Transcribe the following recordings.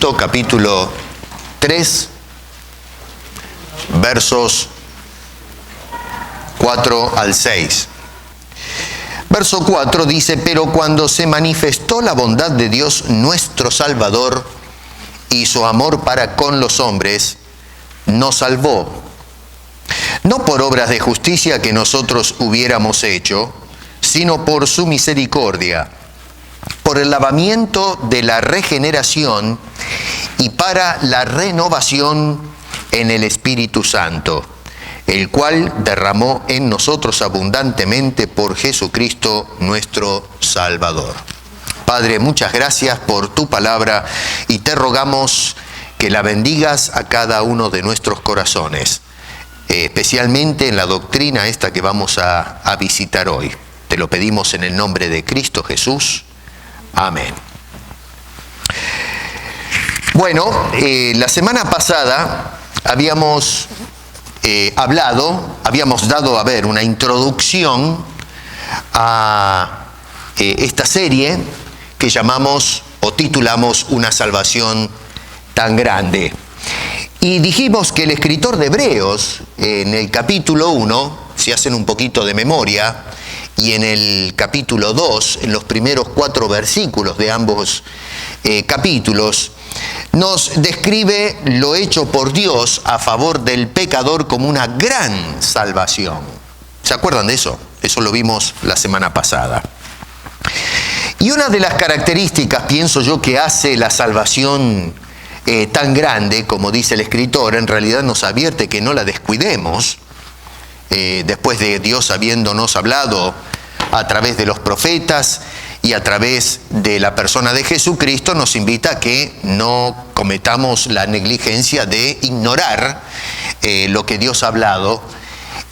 Tito capítulo 3, versos 4 al 6. Verso 4 dice: pero cuando se manifestó la bondad de Dios nuestro Salvador y su amor para con los hombres, nos salvó, no por obras de justicia que nosotros hubiéramos hecho, sino por su misericordia, por el lavamiento de la regeneración y para la renovación en el Espíritu Santo, el cual derramó en nosotros abundantemente por Jesucristo nuestro Salvador. Padre, muchas gracias por tu palabra y te rogamos que la bendigas a cada uno de nuestros corazones, especialmente en la doctrina esta que vamos a visitar hoy. Te lo pedimos en el nombre de Cristo Jesús. Amén. Bueno, la semana pasada habíamos dado a ver una introducción a esta serie que llamamos o titulamos Una salvación tan grande. Y dijimos que el escritor de Hebreos, en el capítulo 1, si hacen un poquito de memoria, y en el capítulo 2, en los primeros 4 versículos de ambos capítulos, nos describe lo hecho por Dios a favor del pecador como una gran salvación. ¿Se acuerdan de eso? Eso lo vimos la semana pasada. Y una de las características, pienso yo, que hace la salvación tan grande, como dice el escritor, en realidad nos advierte que no la descuidemos, después de Dios habiéndonos hablado a través de los profetas y a través de la persona de Jesucristo, nos invita a que no cometamos la negligencia de ignorar lo que Dios ha hablado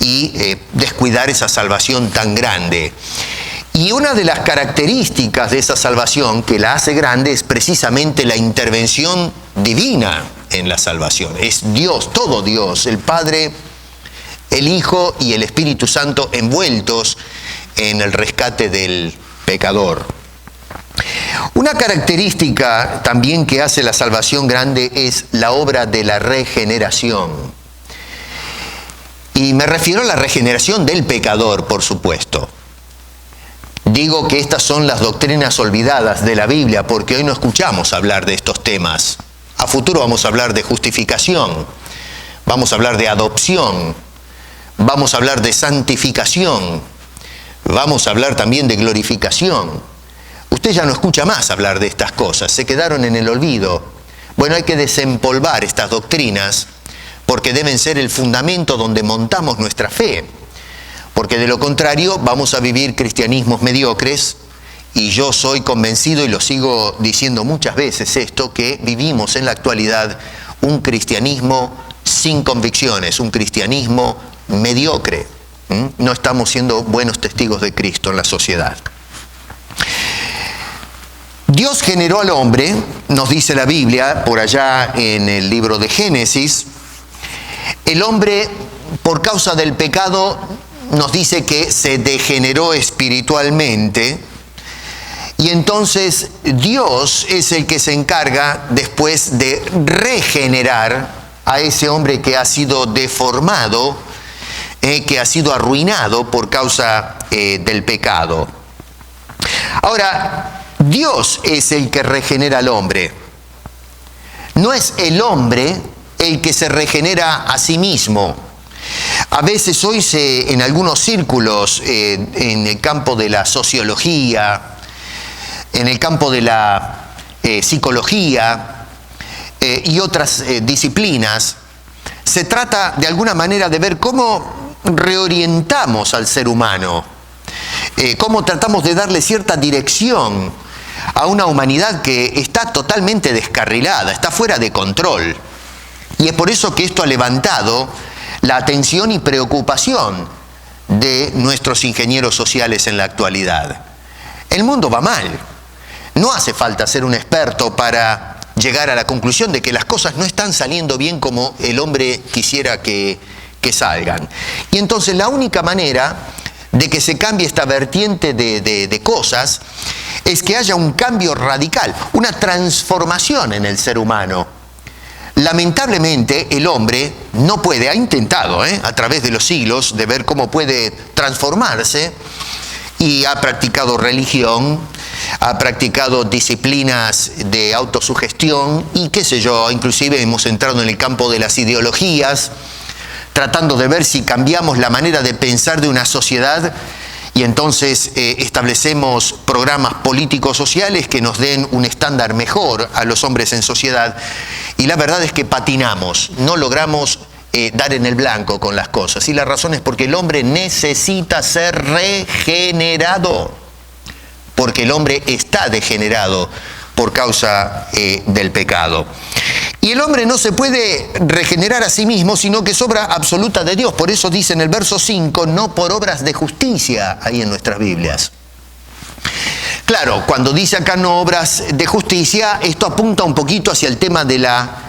y descuidar esa salvación tan grande. Y una de las características de esa salvación que la hace grande es precisamente la intervención divina en la salvación. Es Dios, todo Dios, el Padre, el Hijo y el Espíritu Santo envueltos en el rescate del pecador. Una característica también que hace la salvación grande es la obra de la regeneración. Y me refiero a la regeneración del pecador, por supuesto. Digo que estas son las doctrinas olvidadas de la Biblia porque hoy no escuchamos hablar de estos temas. A futuro vamos a hablar de justificación, vamos a hablar de adopción, vamos a hablar de santificación, vamos a hablar también de glorificación. Usted ya no escucha más hablar de estas cosas, se quedaron en el olvido. Bueno, hay que desempolvar estas doctrinas porque deben ser el fundamento donde montamos nuestra fe. Porque de lo contrario vamos a vivir cristianismos mediocres, y yo soy convencido, y lo sigo diciendo muchas veces esto, que vivimos en la actualidad un cristianismo sin convicciones, un cristianismo mediocre. No estamos siendo buenos testigos de Cristo en la sociedad. Dios generó al hombre, nos dice la Biblia, por allá en el libro de Génesis. El hombre, por causa del pecado, nos dice que se degeneró espiritualmente, y entonces Dios es el que se encarga después de regenerar a ese hombre que ha sido deformado, que ha sido arruinado por causa del pecado. Ahora, Dios es el que regenera al hombre. No es el hombre el que se regenera a sí mismo. A veces hoy en algunos círculos, en el campo de la sociología, en el campo de la psicología y otras disciplinas, se trata de alguna manera de ver cómo reorientamos al ser humano, cómo tratamos de darle cierta dirección a una humanidad que está totalmente descarrilada, está fuera de control. Y es por eso que esto ha levantado la atención y preocupación de nuestros ingenieros sociales en la actualidad. El mundo va mal. No hace falta ser un experto para llegar a la conclusión de que las cosas no están saliendo bien como el hombre quisiera que salgan. Y entonces la única manera de que se cambie esta vertiente de cosas es que haya un cambio radical, una transformación en el ser humano. Lamentablemente el hombre no puede, ha intentado a través de los siglos de ver cómo puede transformarse, y ha practicado religión, ha practicado disciplinas de autosugestión y qué sé yo, inclusive hemos entrado en el campo de las ideologías, tratando de ver si cambiamos la manera de pensar de una sociedad y entonces establecemos programas políticos sociales que nos den un estándar mejor a los hombres en sociedad. Y la verdad es que patinamos, no logramos dar en el blanco con las cosas. Y la razón es porque el hombre necesita ser regenerado, porque el hombre está degenerado por causa del pecado. Y el hombre no se puede regenerar a sí mismo, sino que es obra absoluta de Dios. Por eso dice en el verso 5, no por obras de justicia, ahí en nuestras Biblias. Claro, cuando dice acá no obras de justicia, esto apunta un poquito hacia el tema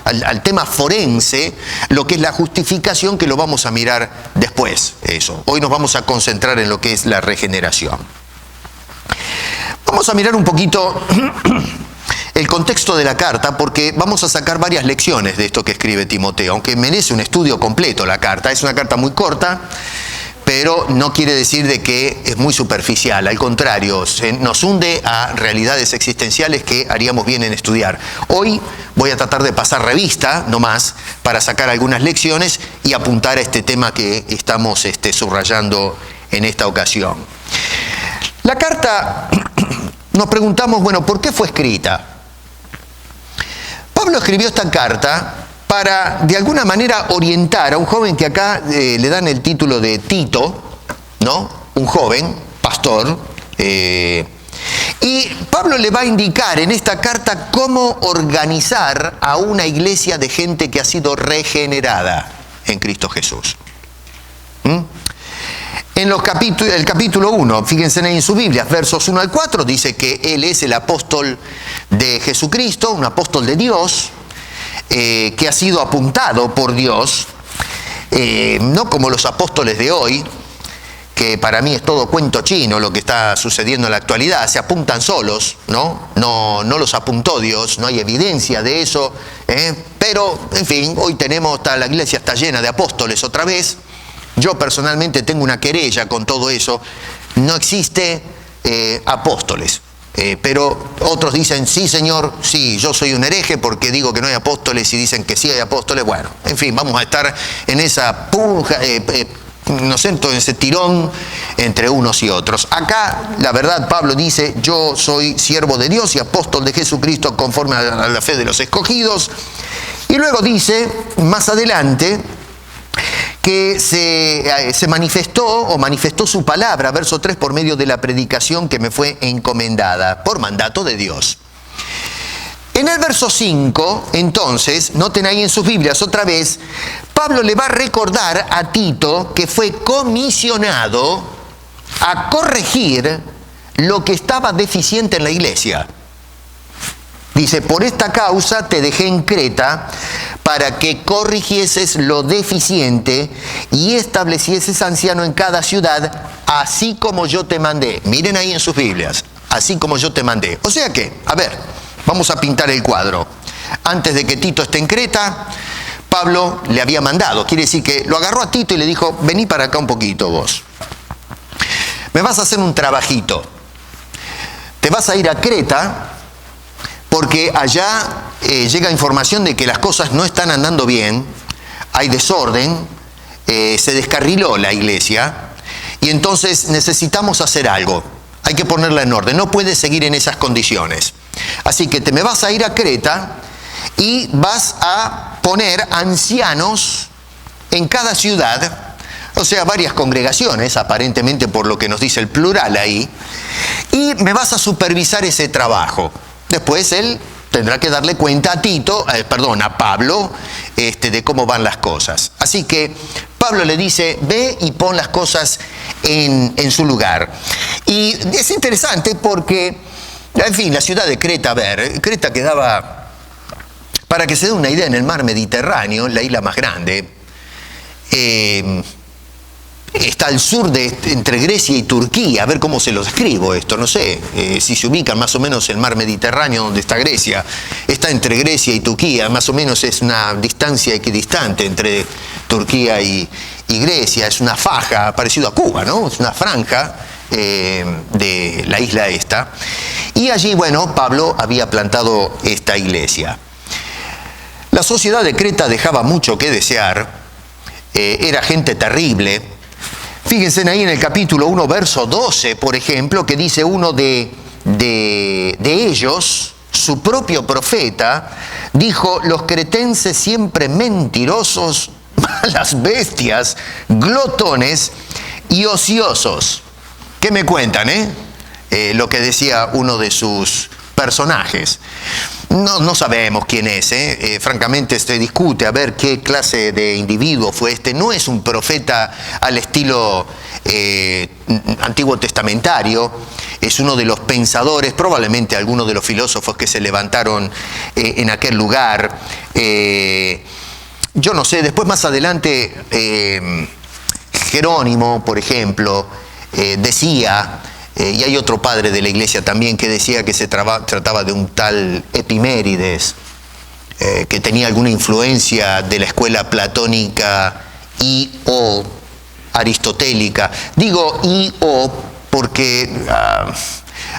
al tema forense, lo que es la justificación, que lo vamos a mirar después, eso. Hoy nos vamos a concentrar en lo que es la regeneración. Vamos a mirar un poquito el contexto de la carta, porque vamos a sacar varias lecciones de esto que escribe Timoteo, aunque merece un estudio completo la carta. Es una carta muy corta, pero no quiere decir de que es muy superficial. Al contrario, nos hunde a realidades existenciales que haríamos bien en estudiar. Hoy voy a tratar de pasar revista, no más, para sacar algunas lecciones y apuntar a este tema que estamos subrayando en esta ocasión. La carta, nos preguntamos, bueno, ¿por qué fue escrita? Pablo escribió esta carta para, de alguna manera, orientar a un joven que acá le dan el título de Tito, ¿no? Un joven, pastor. Y Pablo le va a indicar en esta carta cómo organizar a una iglesia de gente que ha sido regenerada en Cristo Jesús. En el capítulo 1, fíjense ahí en sus Biblias, versos 1 al 4, dice que él es el apóstol de Jesucristo, un apóstol de Dios, que ha sido apuntado por Dios, no como los apóstoles de hoy, que para mí es todo cuento chino lo que está sucediendo en la actualidad, se apuntan solos, ¿no? No los apuntó Dios, no hay evidencia de eso, pero, en fin, hoy la iglesia está llena de apóstoles otra vez. Yo personalmente tengo una querella con todo eso, no existe apóstoles. Pero otros dicen, sí señor, sí, yo soy un hereje porque digo que no hay apóstoles, y dicen que sí hay apóstoles. Bueno, en fin, vamos a estar en esa puja, no sé, en ese tirón entre unos y otros. Acá, la verdad, Pablo dice, yo soy siervo de Dios y apóstol de Jesucristo conforme a la fe de los escogidos. Y luego dice, más adelante, que se manifestó su palabra, verso 3, por medio de la predicación que me fue encomendada, por mandato de Dios. En el verso 5, entonces, noten ahí en sus Biblias otra vez, Pablo le va a recordar a Tito que fue comisionado a corregir lo que estaba deficiente en la iglesia. Dice, por esta causa te dejé en Creta para que corrigieses lo deficiente y establecieses anciano en cada ciudad, así como yo te mandé. Miren ahí en sus Biblias, así como yo te mandé. O sea que, a ver, vamos a pintar el cuadro. Antes de que Tito esté en Creta, Pablo le había mandado. Quiere decir que lo agarró a Tito y le dijo, vení para acá un poquito vos. Me vas a hacer un trabajito. Te vas a ir a Creta, porque allá llega información de que las cosas no están andando bien, hay desorden, se descarriló la iglesia, y entonces necesitamos hacer algo, hay que ponerla en orden, no puedes seguir en esas condiciones. Así que me vas a ir a Creta y vas a poner ancianos en cada ciudad, o sea, varias congregaciones, aparentemente por lo que nos dice el plural ahí, y me vas a supervisar ese trabajo. Después él tendrá que darle cuenta a Pablo, de cómo van las cosas. Así que Pablo le dice, ve y pon las cosas en su lugar. Y es interesante porque, en fin, la ciudad de Creta, Creta quedaba, para que se dé una idea, en el mar Mediterráneo, la isla más grande. está al sur entre Grecia y Turquía. A ver cómo se lo escribo esto, no sé. Si se ubican más o menos el mar Mediterráneo donde está Grecia. Está entre Grecia y Turquía, más o menos es una distancia equidistante entre Turquía y Grecia. Es una faja, parecido a Cuba, ¿no? Es una franja de la isla esta. Y allí, bueno, Pablo había plantado esta iglesia. La sociedad de Creta dejaba mucho que desear. Era gente terrible. Fíjense ahí en el capítulo 1, verso 12, por ejemplo, que dice uno de ellos, su propio profeta, dijo: los cretenses siempre mentirosos, malas bestias, glotones y ociosos. ¿Qué me cuentan, lo que decía uno de sus personajes? No sabemos quién es, francamente se discute a ver qué clase de individuo fue este. No es un profeta al estilo antiguo testamentario, es uno de los pensadores, probablemente algunos de los filósofos que se levantaron en aquel lugar. Yo no sé, después más adelante Jerónimo, por ejemplo, decía... y hay otro padre de la iglesia también que decía que se trataba de un tal Epimérides, que tenía alguna influencia de la escuela platónica y o aristotélica. Digo y o porque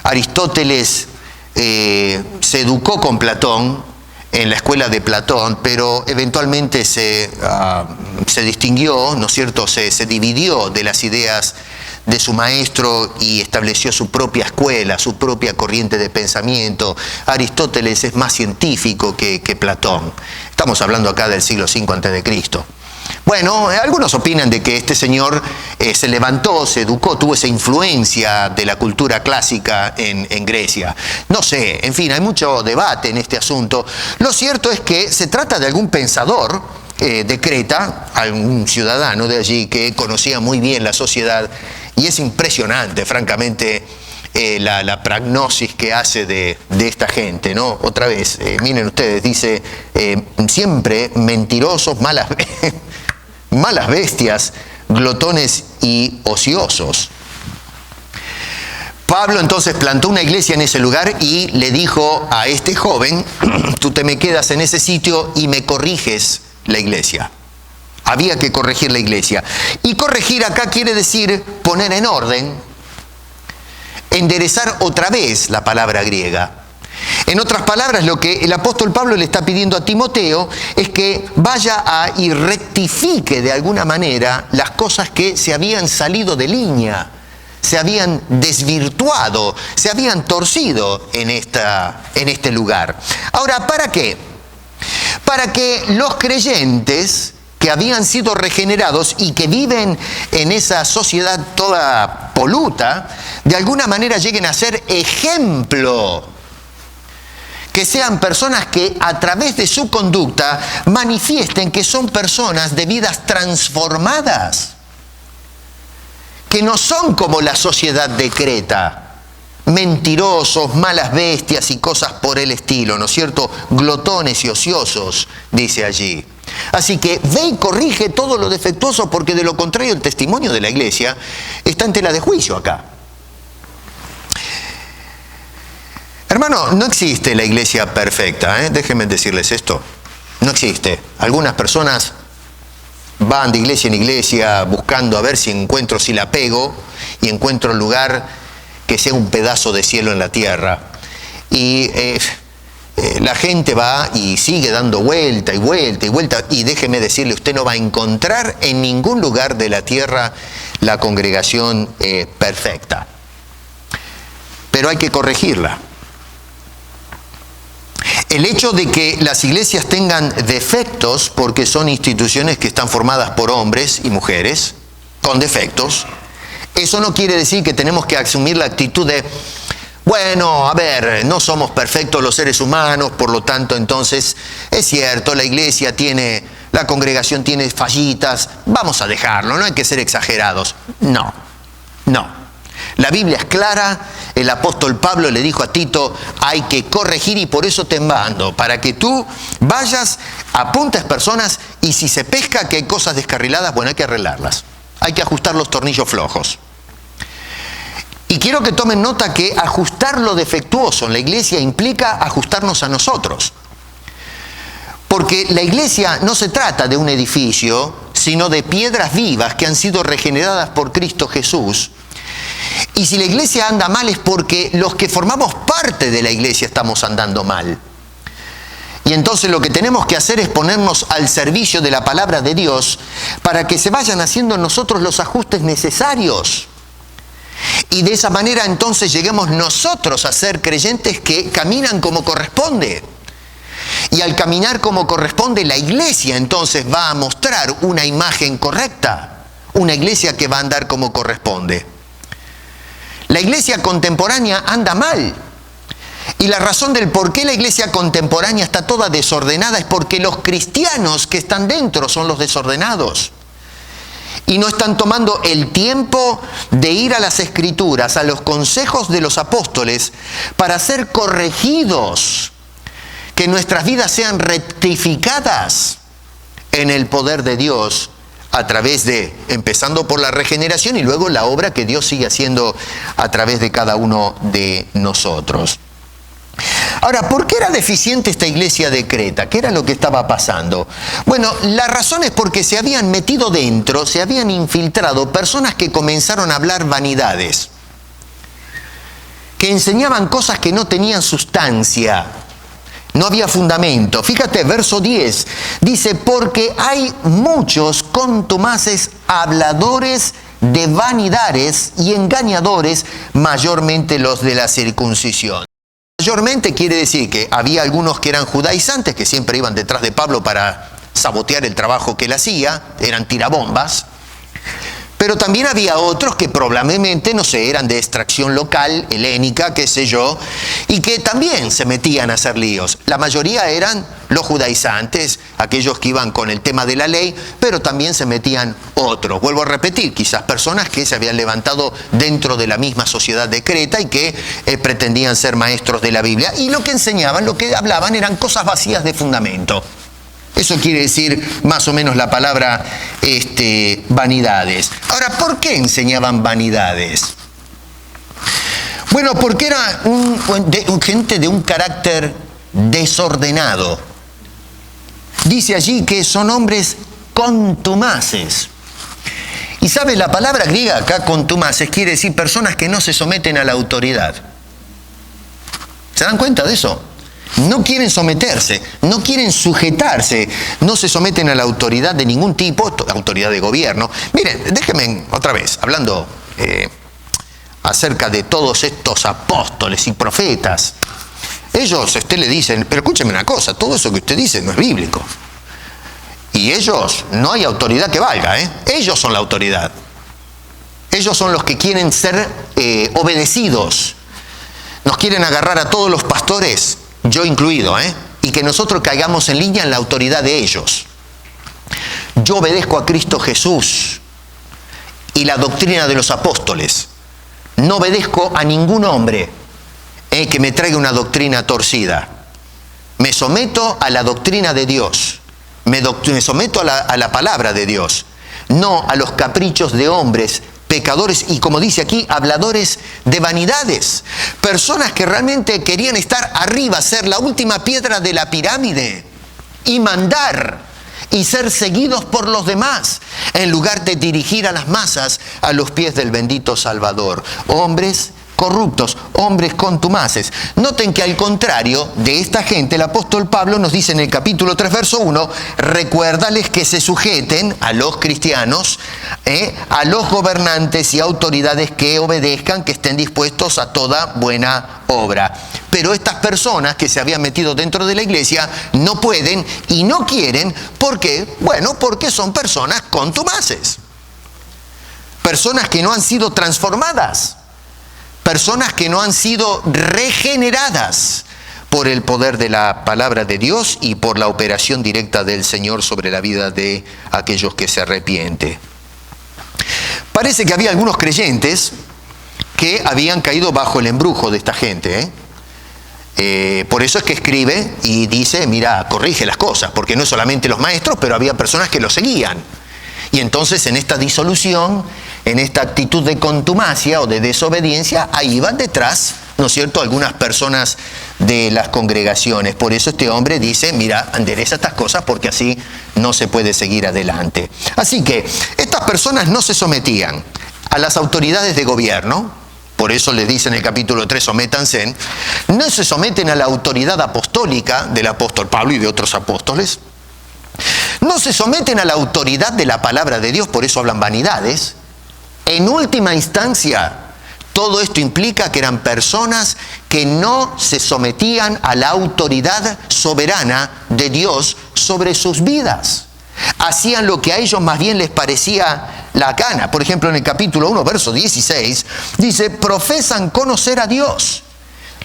Aristóteles se educó con Platón en la escuela de Platón, pero eventualmente se distinguió, ¿no es cierto?, se dividió de las ideas de su maestro y estableció su propia escuela, su propia corriente de pensamiento. Aristóteles es más científico que Platón. Estamos hablando acá del siglo V a.C. Bueno, algunos opinan de que este señor se levantó, se educó, tuvo esa influencia de la cultura clásica en Grecia. No sé, en fin, hay mucho debate en este asunto. Lo cierto es que se trata de algún pensador de Creta, algún ciudadano de allí que conocía muy bien la sociedad, y es impresionante, francamente, la prognosis que hace de esta gente, ¿no? Otra vez, miren ustedes, dice, siempre mentirosos, malas bestias, glotones y ociosos. Pablo entonces plantó una iglesia en ese lugar y le dijo a este joven: tú te me quedas en ese sitio y me corriges la iglesia. Había que corregir la iglesia. Y corregir acá quiere decir poner en orden, enderezar otra vez, la palabra griega. En otras palabras, lo que el apóstol Pablo le está pidiendo a Timoteo es que vaya y rectifique de alguna manera las cosas que se habían salido de línea, se habían desvirtuado, se habían torcido en este lugar. Ahora, ¿para qué? Para que los creyentes que habían sido regenerados y que viven en esa sociedad toda poluta, de alguna manera lleguen a ser ejemplo. Que sean personas que a través de su conducta manifiesten que son personas de vidas transformadas. Que no son como la sociedad de Creta, mentirosos, malas bestias y cosas por el estilo, ¿no es cierto? Glotones y ociosos, dice allí. Así que ve y corrige todo lo defectuoso, porque de lo contrario el testimonio de la iglesia está en tela de juicio acá. Hermano, no existe la iglesia perfecta, déjenme decirles esto. No existe. Algunas personas van de iglesia en iglesia buscando a ver si la pego y encuentro el lugar que sea un pedazo de cielo en la tierra. Y la gente va y sigue dando vuelta y vuelta y vuelta, y déjeme decirle, usted no va a encontrar en ningún lugar de la tierra la congregación perfecta. Pero hay que corregirla. El hecho de que las iglesias tengan defectos, porque son instituciones que están formadas por hombres y mujeres con defectos, eso no quiere decir que tenemos que asumir la actitud de: bueno, a ver, no somos perfectos los seres humanos, por lo tanto, entonces, es cierto, la congregación tiene fallitas, vamos a dejarlo, no hay que ser exagerados. No. La Biblia es clara, el apóstol Pablo le dijo a Tito: hay que corregir, y por eso te mando, para que tú vayas, apuntes personas, y si se pesca que hay cosas descarriladas, bueno, hay que arreglarlas. hay que ajustar los tornillos flojos. Y quiero que tomen nota que ajustar lo defectuoso en la iglesia implica ajustarnos a nosotros. Porque la iglesia no se trata de un edificio, sino de piedras vivas que han sido regeneradas por Cristo Jesús. Y si la iglesia anda mal es porque los que formamos parte de la iglesia estamos andando mal. Y entonces lo que tenemos que hacer es ponernos al servicio de la palabra de Dios para que se vayan haciendo en nosotros los ajustes necesarios. Y de esa manera entonces lleguemos nosotros a ser creyentes que caminan como corresponde. Y al caminar como corresponde, la iglesia entonces va a mostrar una imagen correcta. Una iglesia que va a andar como corresponde. La iglesia contemporánea anda mal. Y la razón del por qué la iglesia contemporánea está toda desordenada es porque los cristianos que están dentro son los desordenados. Y no están tomando el tiempo de ir a las Escrituras, a los consejos de los apóstoles, para ser corregidos, que nuestras vidas sean rectificadas en el poder de Dios, a través de, empezando por la regeneración y luego la obra que Dios sigue haciendo a través de cada uno de nosotros. Ahora, ¿por qué era deficiente esta iglesia de Creta? ¿Qué era lo que estaba pasando? Bueno, la razón es porque se habían metido dentro, se habían infiltrado personas que comenzaron a hablar vanidades, que enseñaban cosas que no tenían sustancia, no había fundamento. Fíjate, verso 10, dice, porque hay muchos contumaces habladores de vanidades y engañadores, mayormente los de la circuncisión. Mayormente quiere decir que había algunos que eran judaizantes, que siempre iban detrás de Pablo para sabotear el trabajo que él hacía, eran tirabombas. Pero también había otros que probablemente, no sé, eran de extracción local, helénica, qué sé yo, y que también se metían a hacer líos. La mayoría eran los judaizantes, aquellos que iban con el tema de la ley, pero también se metían otros. Vuelvo a repetir, quizás personas que se habían levantado dentro de la misma sociedad de Creta y que pretendían ser maestros de la Biblia. Y lo que enseñaban, lo que hablaban eran cosas vacías de fundamento. Eso quiere decir más o menos la palabra vanidades. Ahora, ¿por qué enseñaban vanidades? Bueno, porque era gente de un carácter desordenado. Dice allí que son hombres contumaces. Y ¿sabe? La palabra griega acá, contumaces, quiere decir personas que no se someten a la autoridad. ¿Se dan cuenta de eso? No quieren someterse, no quieren sujetarse, no se someten a la autoridad de ningún tipo, autoridad de gobierno. Miren, déjenme otra vez, hablando acerca de todos estos apóstoles y profetas. Ellos, usted le dicen, pero escúcheme una cosa, todo eso que usted dice no es bíblico. Y ellos, no hay autoridad que valga, ellos son la autoridad. Ellos son los que quieren ser obedecidos. Nos quieren agarrar a todos los pastores, yo incluido, y que nosotros caigamos en línea en la autoridad de ellos. Yo obedezco a Cristo Jesús y la doctrina de los apóstoles. No obedezco a ningún hombre que me traiga una doctrina torcida. Me someto a la doctrina de Dios. Me someto a la palabra de Dios. No a los caprichos de hombres pecadores y, como dice aquí, habladores de vanidades. Personas que realmente querían estar arriba, ser la última piedra de la pirámide y mandar y ser seguidos por los demás, en lugar de dirigir a las masas a los pies del bendito Salvador. Hombres corruptos, hombres contumaces. Noten que al contrario de esta gente, el apóstol Pablo nos dice en el capítulo 3, verso 1, recuérdales que se sujeten a los cristianos, a los gobernantes y autoridades que obedezcan, que estén dispuestos a toda buena obra. Pero estas personas que se habían metido dentro de la iglesia no pueden y no quieren. ¿Por qué? Bueno, porque son personas contumaces. Personas que no han sido transformadas. Personas que no han sido regeneradas por el poder de la palabra de Dios y por la operación directa del Señor sobre la vida de aquellos que se arrepienten. Parece que había algunos creyentes que habían caído bajo el embrujo de esta gente. Por eso es que escribe y dice, mira, corrige las cosas, porque no solamente los maestros, pero había personas que lo seguían. Y entonces en esta disolución, en esta actitud de contumacia o de desobediencia, ahí van detrás, ¿no es cierto?, algunas personas de las congregaciones. Por eso este hombre dice, mira, endereza estas cosas porque así no se puede seguir adelante. Así que estas personas no se sometían a las autoridades de gobierno. Por eso les dice en el capítulo 3, sométanse. No se someten a la autoridad apostólica del apóstol Pablo y de otros apóstoles. No se someten a la autoridad de la palabra de Dios, por eso hablan vanidades. En última instancia, todo esto implica que eran personas que no se sometían a la autoridad soberana de Dios sobre sus vidas. Hacían lo que a ellos más bien les parecía la gana. Por ejemplo, en el capítulo 1, verso 16, dice, profesan conocer a Dios,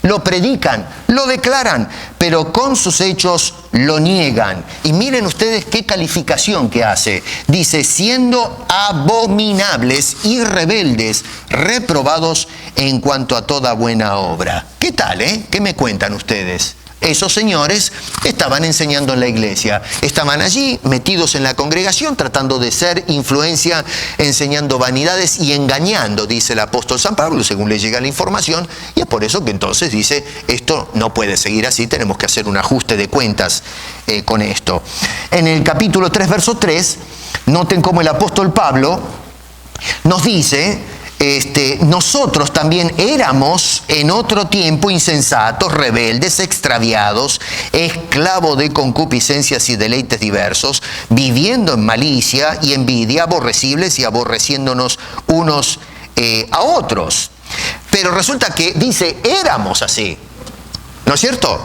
lo predican, lo declaran, pero con sus hechos lo niegan. Y miren ustedes qué calificación que hace. Dice, siendo abominables y rebeldes, reprobados en cuanto a toda buena obra. ¿Qué tal, ¿Qué me cuentan ustedes? Esos señores estaban enseñando en la iglesia, estaban allí metidos en la congregación tratando de ser influencia, enseñando vanidades y engañando, dice el apóstol San Pablo, según le llega la información, y es por eso que entonces dice, esto no puede seguir así, tenemos que hacer un ajuste de cuentas con esto. En el capítulo 3, verso 3, noten cómo el apóstol Pablo nos dice, nosotros también éramos en otro tiempo insensatos, rebeldes, extraviados, esclavos de concupiscencias y deleites diversos, viviendo en malicia y envidia, aborrecibles y aborreciéndonos unos a otros. Pero resulta que dice, éramos así. ¿No es cierto?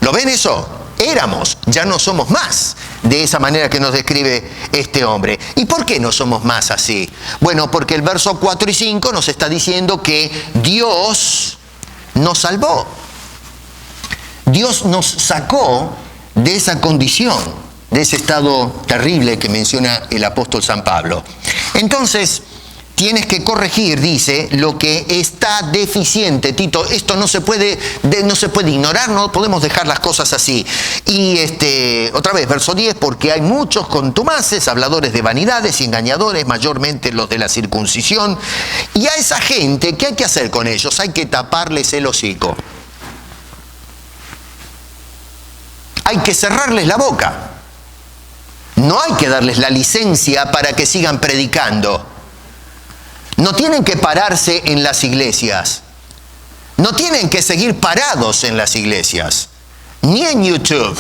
¿Lo ven eso? Éramos, ya no somos más de esa manera que nos describe este hombre. ¿Y por qué no somos más así? Bueno, porque el verso 4 y 5 nos está diciendo que Dios nos salvó. Dios nos sacó de esa condición, de ese estado terrible que menciona el apóstol San Pablo. Entonces, tienes que corregir, dice, lo que está deficiente, Tito. Esto no se puede ignorar, no podemos dejar las cosas así. Y otra vez, verso 10, porque hay muchos contumaces, habladores de vanidades y engañadores, mayormente los de la circuncisión. Y a esa gente, ¿qué hay que hacer con ellos? Hay que taparles el hocico. Hay que cerrarles la boca. No hay que darles la licencia para que sigan predicando. No tienen que pararse en las iglesias. No tienen que seguir parados en las iglesias. Ni en YouTube,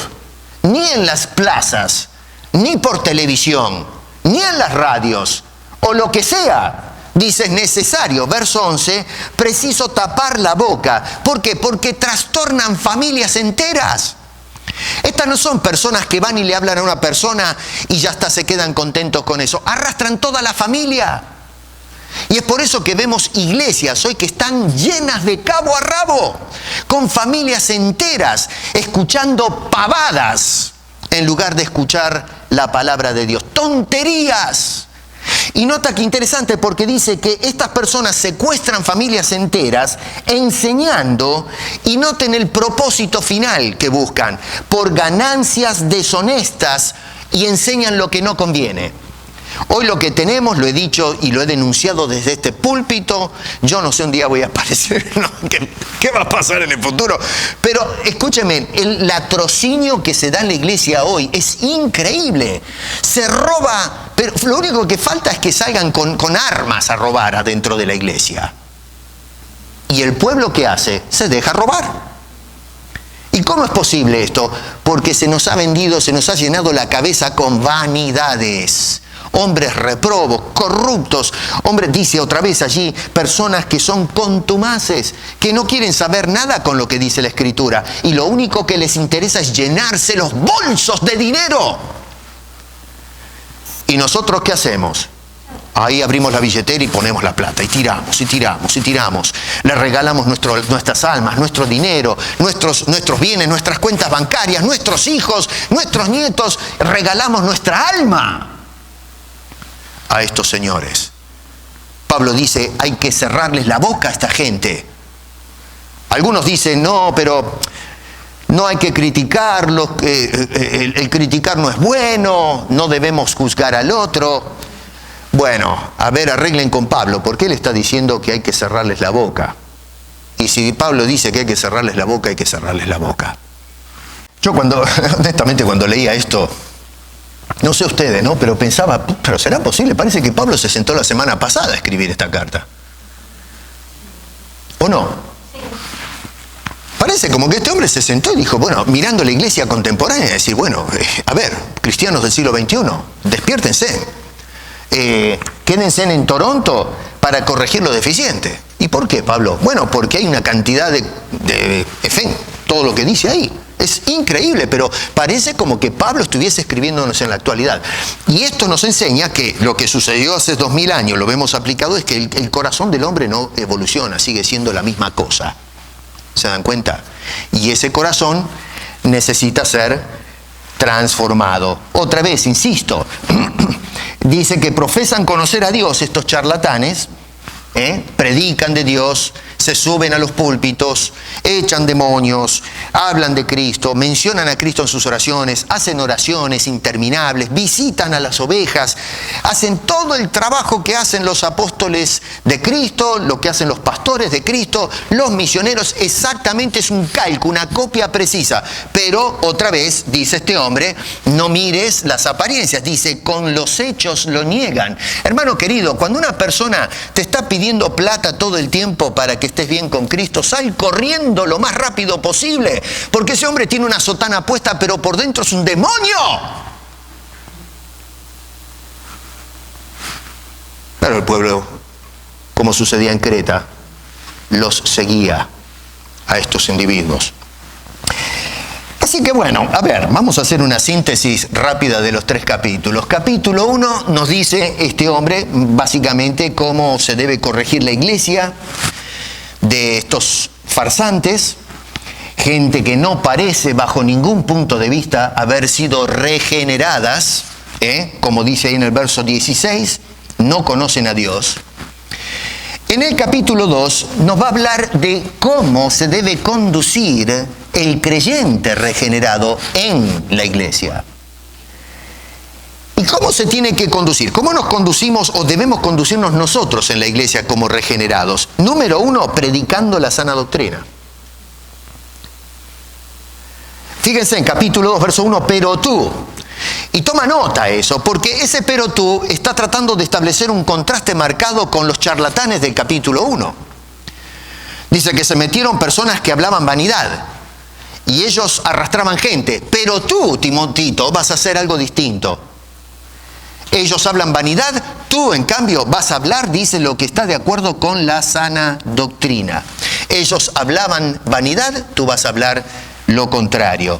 ni en las plazas, ni por televisión, ni en las radios, o lo que sea. Dice, es necesario, verso 11, preciso tapar la boca. ¿Por qué? Porque trastornan familias enteras. Estas no son personas que van y le hablan a una persona y ya hasta se quedan contentos con eso. Arrastran toda la familia. Y es por eso que vemos iglesias hoy que están llenas de cabo a rabo, con familias enteras, escuchando pavadas en lugar de escuchar la palabra de Dios. ¡Tonterías! Y nota que interesante porque dice que estas personas secuestran familias enteras enseñando, y noten el propósito final que buscan, por ganancias deshonestas, y enseñan lo que no conviene. Hoy lo que tenemos, lo he dicho y lo he denunciado desde este púlpito, yo no sé, un día voy a aparecer, ¿no? ¿Qué va a pasar en el futuro? Pero escúcheme, el latrocinio que se da en la iglesia hoy es increíble. Se roba, pero lo único que falta es que salgan con armas a robar adentro de la iglesia. Y el pueblo, ¿qué hace? Se deja robar. ¿Y cómo es posible esto? Porque se nos ha vendido, se nos ha llenado la cabeza con vanidades. Hombres reprobos, corruptos. Hombre, dice otra vez allí, personas que son contumaces, que no quieren saber nada con lo que dice la Escritura. Y lo único que les interesa es llenarse los bolsos de dinero. ¿Y nosotros qué hacemos? Ahí abrimos la billetera y ponemos la plata. Y tiramos, y tiramos, y tiramos. Le regalamos nuestras almas, nuestro dinero, nuestros bienes, nuestras cuentas bancarias, nuestros hijos, nuestros nietos. Regalamos nuestra alma a estos señores. Pablo dice, hay que cerrarles la boca a esta gente. Algunos dicen, no, pero no hay que criticarlos, el criticar no es bueno, no debemos juzgar al otro. bueno, a ver, arreglen con Pablo, porque él está diciendo que hay que cerrarles la boca. Y si Pablo dice que hay que cerrarles la boca, hay que cerrarles la boca. Yo honestamente cuando leía esto, no sé ustedes, ¿no? Pero pensaba, ¿pero será posible? Parece que Pablo se sentó la semana pasada a escribir esta carta. ¿O no? Parece como que este hombre se sentó y dijo, bueno, mirando la iglesia contemporánea, decir, bueno, a ver, cristianos del siglo XXI, despiértense. Quédense en Toronto para corregir lo deficiente. ¿Y por qué, Pablo? Bueno, porque hay una cantidad de en todo lo que dice ahí. Es increíble, pero parece como que Pablo estuviese escribiéndonos en la actualidad. Y esto nos enseña que lo que sucedió hace 2000 años, lo vemos aplicado, es que el corazón del hombre no evoluciona, sigue siendo la misma cosa. ¿Se dan cuenta? Y ese corazón necesita ser transformado. Otra vez, insisto, dice que profesan conocer a Dios estos charlatanes, predican de Dios, se suben a los púlpitos, echan demonios, hablan de Cristo, mencionan a Cristo en sus oraciones, hacen oraciones interminables, visitan a las ovejas, hacen todo el trabajo que hacen los apóstoles de Cristo, lo que hacen los pastores de Cristo, los misioneros, exactamente es un calco, una copia precisa. Pero otra vez, dice este hombre, no mires las apariencias, dice, con los hechos lo niegan. Hermano querido, cuando una persona te está pidiendo plata todo el tiempo para que estés bien con Cristo, sal corriendo lo más rápido posible, porque ese hombre tiene una sotana puesta, pero por dentro es un demonio. Pero el pueblo, como sucedía en Creta, los seguía a estos individuos. Así que bueno, a ver, vamos a hacer una síntesis rápida de los 3 capítulos. Capítulo 1 nos dice este hombre básicamente cómo se debe corregir la iglesia de estos farsantes, gente que no parece bajo ningún punto de vista haber sido regeneradas, como dice ahí en el verso 16, no conocen a Dios. En el capítulo 2 nos va a hablar de cómo se debe conducir el creyente regenerado en la iglesia. ¿Y cómo se tiene que conducir? ¿Cómo nos conducimos o debemos conducirnos nosotros en la iglesia como regenerados? Número 1, predicando la sana doctrina. Fíjense en capítulo 2, verso 1, pero tú. Y toma nota eso, porque ese pero tú está tratando de establecer un contraste marcado con los charlatanes del capítulo 1. Dice que se metieron personas que hablaban vanidad y ellos arrastraban gente. Pero tú, Timotito, vas a hacer algo distinto. Ellos hablan vanidad, tú en cambio vas a hablar, dice, lo que está de acuerdo con la sana doctrina. Ellos hablaban vanidad, tú vas a hablar lo contrario.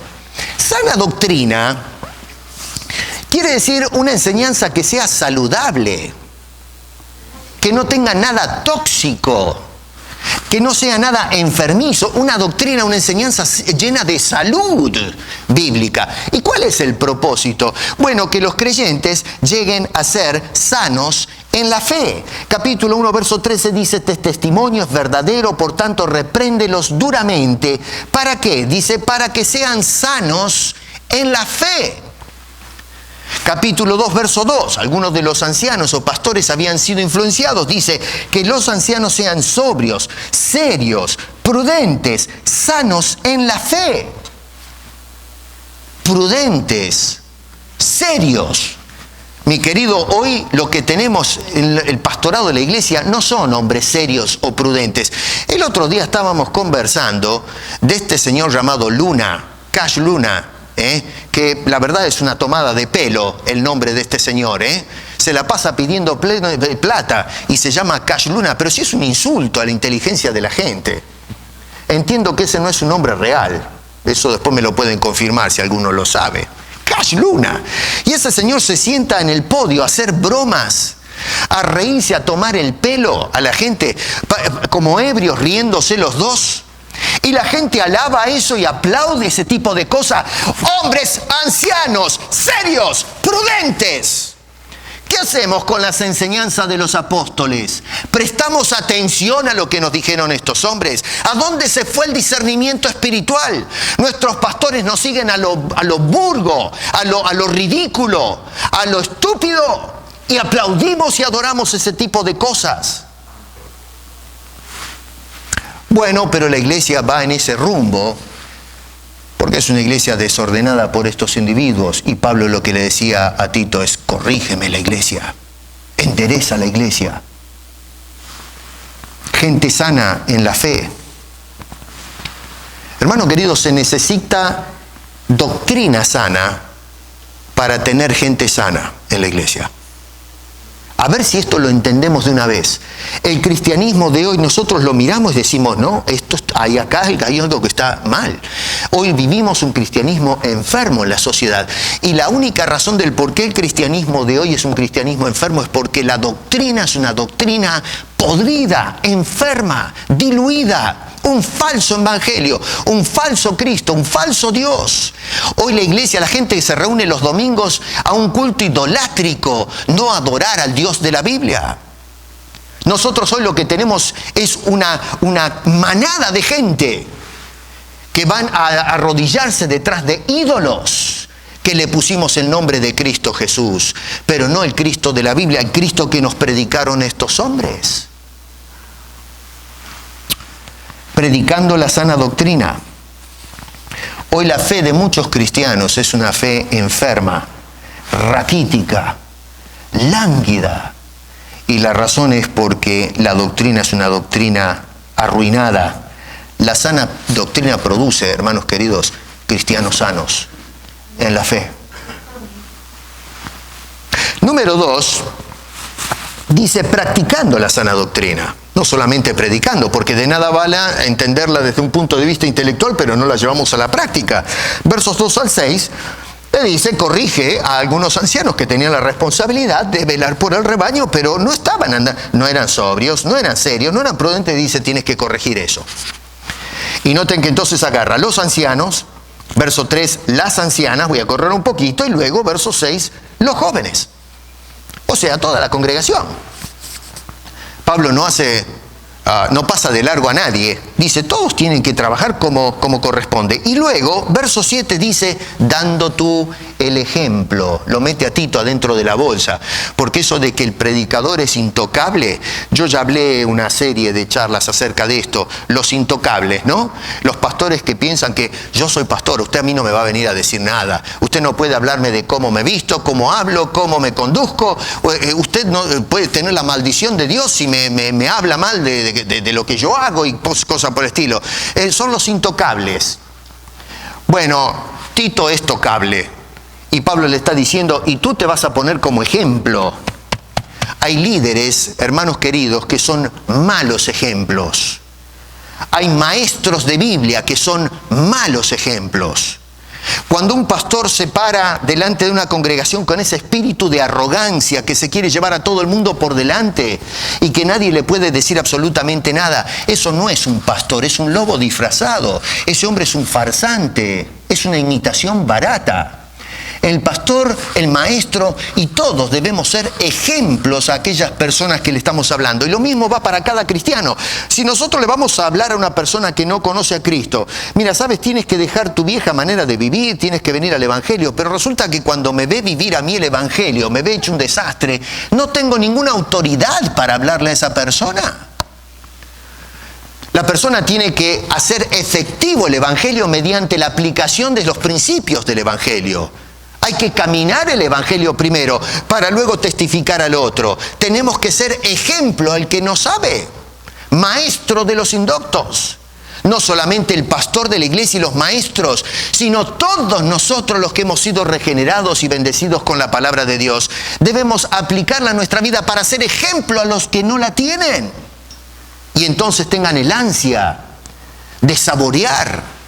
Sana doctrina quiere decir una enseñanza que sea saludable, que no tenga nada tóxico, que no sea nada enfermizo, una doctrina, una enseñanza llena de salud bíblica. ¿Y cuál es el propósito? Bueno, que los creyentes lleguen a ser sanos en la fe. Capítulo 1, verso 13 dice, este testimonio es verdadero, por tanto repréndelos duramente. ¿Para qué? Dice, para que sean sanos en la fe. Capítulo 2, verso 2. Algunos de los ancianos o pastores habían sido influenciados. Dice que los ancianos sean sobrios, serios, prudentes, sanos en la fe. Prudentes, serios. Mi querido, hoy lo que tenemos en el pastorado de la iglesia no son hombres serios o prudentes. El otro día estábamos conversando de este señor llamado Luna, Cash Luna, que la verdad es una tomada de pelo el nombre de este señor, se la pasa pidiendo plata y se llama Cash Luna, pero sí es un insulto a la inteligencia de la gente. Entiendo que ese no es un nombre real, eso después me lo pueden confirmar si alguno lo sabe. Cash Luna. Y ese señor se sienta en el podio a hacer bromas, a reírse, a tomar el pelo a la gente, como ebrios riéndose los dos. Y la gente alaba eso y aplaude ese tipo de cosas. Hombres ancianos, serios, prudentes. ¿Qué hacemos con las enseñanzas de los apóstoles? ¿Prestamos atención a lo que nos dijeron estos hombres? ¿A dónde se fue el discernimiento espiritual? Nuestros pastores nos siguen a lo burgo, a lo ridículo, a lo estúpido. y aplaudimos y adoramos ese tipo de cosas. Bueno, pero la iglesia va en ese rumbo porque es una iglesia desordenada por estos individuos. Y Pablo lo que le decía a Tito es: corrígeme la iglesia, endereza la iglesia. Gente sana en la fe. Hermano querido, se necesita doctrina sana para tener gente sana en la iglesia. A ver si esto lo entendemos de una vez. El cristianismo de hoy nosotros lo miramos y decimos: no, esto hay acá, hay algo que está mal. Hoy vivimos un cristianismo enfermo en la sociedad. Y la única razón del por qué el cristianismo de hoy es un cristianismo enfermo es porque la doctrina es una doctrina podrida, enferma, diluida. Un falso evangelio, un falso Cristo, un falso Dios. Hoy la iglesia, la gente que se reúne los domingos a un culto idolátrico, no a adorar al Dios de la Biblia. Nosotros hoy lo que tenemos es una manada de gente que van a arrodillarse detrás de ídolos que le pusimos el nombre de Cristo Jesús, pero no el Cristo de la Biblia, el Cristo que nos predicaron estos hombres. Predicando la sana doctrina. Hoy la fe de muchos cristianos es una fe enferma, raquítica, lánguida. Y la razón es porque la doctrina es una doctrina arruinada. La sana doctrina produce, hermanos queridos, cristianos sanos en la fe. Número 2, dice practicando la sana doctrina. No solamente predicando, porque de nada vale entenderla desde un punto de vista intelectual, pero no la llevamos a la práctica. Versos 2 al 6, le dice, corrige a algunos ancianos que tenían la responsabilidad de velar por el rebaño, pero no eran sobrios, no eran serios, no eran prudentes. Dice, tienes que corregir eso. Y noten que entonces agarra a los ancianos, verso 3, las ancianas, voy a correr un poquito, y luego, verso 6, los jóvenes. O sea, toda la congregación. Pablo no pasa de largo a nadie. Dice, todos tienen que trabajar como corresponde. Y luego, verso 7 dice, dando tú el ejemplo. Lo mete a Tito adentro de la bolsa. Porque eso de que el predicador es intocable, yo ya hablé una serie de charlas acerca de esto. Los intocables, ¿no? Los pastores que piensan que yo soy pastor, usted a mí no me va a venir a decir nada. Usted no puede hablarme de cómo me visto, cómo hablo, cómo me conduzco. Usted no puede tener la maldición de Dios si me habla mal de lo que yo hago y cosas por el estilo. Son los intocables. Bueno, Tito es tocable. Y Pablo le está diciendo, y tú te vas a poner como ejemplo. Hay líderes, hermanos queridos, que son malos ejemplos. Hay maestros de Biblia que son malos ejemplos. Cuando un pastor se para delante de una congregación con ese espíritu de arrogancia que se quiere llevar a todo el mundo por delante y que nadie le puede decir absolutamente nada, eso no es un pastor, es un lobo disfrazado. Ese hombre es un farsante, es una imitación barata. El pastor, el maestro y todos debemos ser ejemplos a aquellas personas que le estamos hablando. Y lo mismo va para cada cristiano. Si nosotros le vamos a hablar a una persona que no conoce a Cristo, mira, sabes, tienes que dejar tu vieja manera de vivir, tienes que venir al Evangelio, pero resulta que cuando me ve vivir a mí el Evangelio, me ve hecho un desastre, no tengo ninguna autoridad para hablarle a esa persona. La persona tiene que hacer efectivo el Evangelio mediante la aplicación de los principios del Evangelio. Hay que caminar el Evangelio primero para luego testificar al otro. Tenemos que ser ejemplo al que no sabe, maestro de los indoctos. No solamente el pastor de la iglesia y los maestros, sino todos nosotros los que hemos sido regenerados y bendecidos con la palabra de Dios. Debemos aplicarla a nuestra vida para ser ejemplo a los que no la tienen. Y entonces tengan el ansia de saborear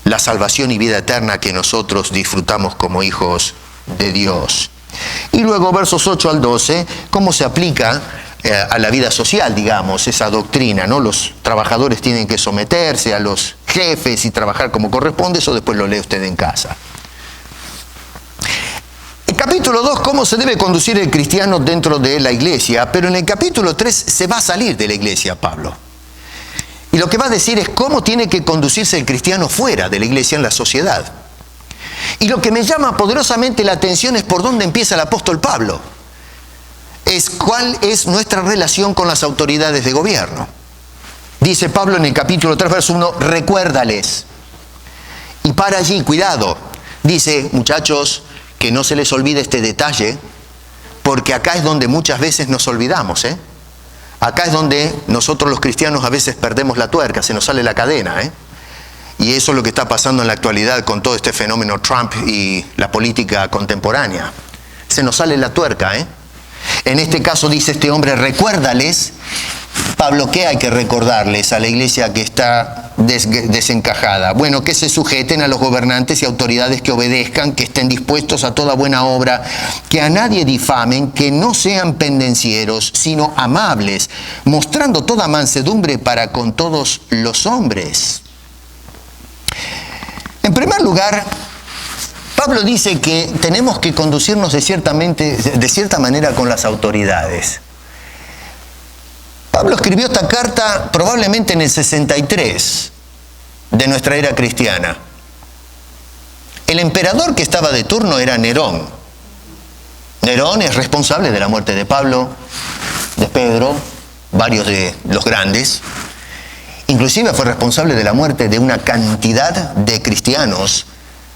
la salvación y vida eterna que nosotros disfrutamos como hijos de Dios. Y luego versos 8 al 12, cómo se aplica a la vida social, digamos, esa doctrina, ¿no? Los trabajadores tienen que someterse a los jefes y trabajar como corresponde. Eso después lo lee usted en casa. En capítulo 2, cómo se debe conducir el cristiano dentro de la iglesia, pero en el capítulo 3 se va a salir de la iglesia Pablo. Y lo que va a decir es cómo tiene que conducirse el cristiano fuera de la iglesia en la sociedad. Y lo que me llama poderosamente la atención es por dónde empieza el apóstol Pablo. es cuál es nuestra relación con las autoridades de gobierno. Dice Pablo en el capítulo 3, verso 1, recuérdales. Y para allí, cuidado, dice, muchachos, que no se les olvide este detalle, porque acá es donde muchas veces nos olvidamos, ¿eh? Acá es donde nosotros los cristianos a veces perdemos la tuerca, se nos sale la cadena, ¿eh? Y eso es lo que está pasando en la actualidad con todo este fenómeno Trump y la política contemporánea. Se nos sale la tuerca, ¿eh? En este caso dice este hombre, recuérdales. Pablo, ¿qué hay que recordarles a la iglesia que está desencajada? Bueno, que se sujeten a los gobernantes y autoridades, que obedezcan, que estén dispuestos a toda buena obra, que a nadie difamen, que no sean pendencieros, sino amables, mostrando toda mansedumbre para con todos los hombres. En primer lugar, Pablo dice que tenemos que conducirnos de cierta manera con las autoridades. Pablo escribió esta carta probablemente en el 63 de nuestra era cristiana. El emperador que estaba de turno era Nerón. Nerón es responsable de la muerte de Pablo, de Pedro, varios de los grandes. Inclusive fue responsable de la muerte de una cantidad de cristianos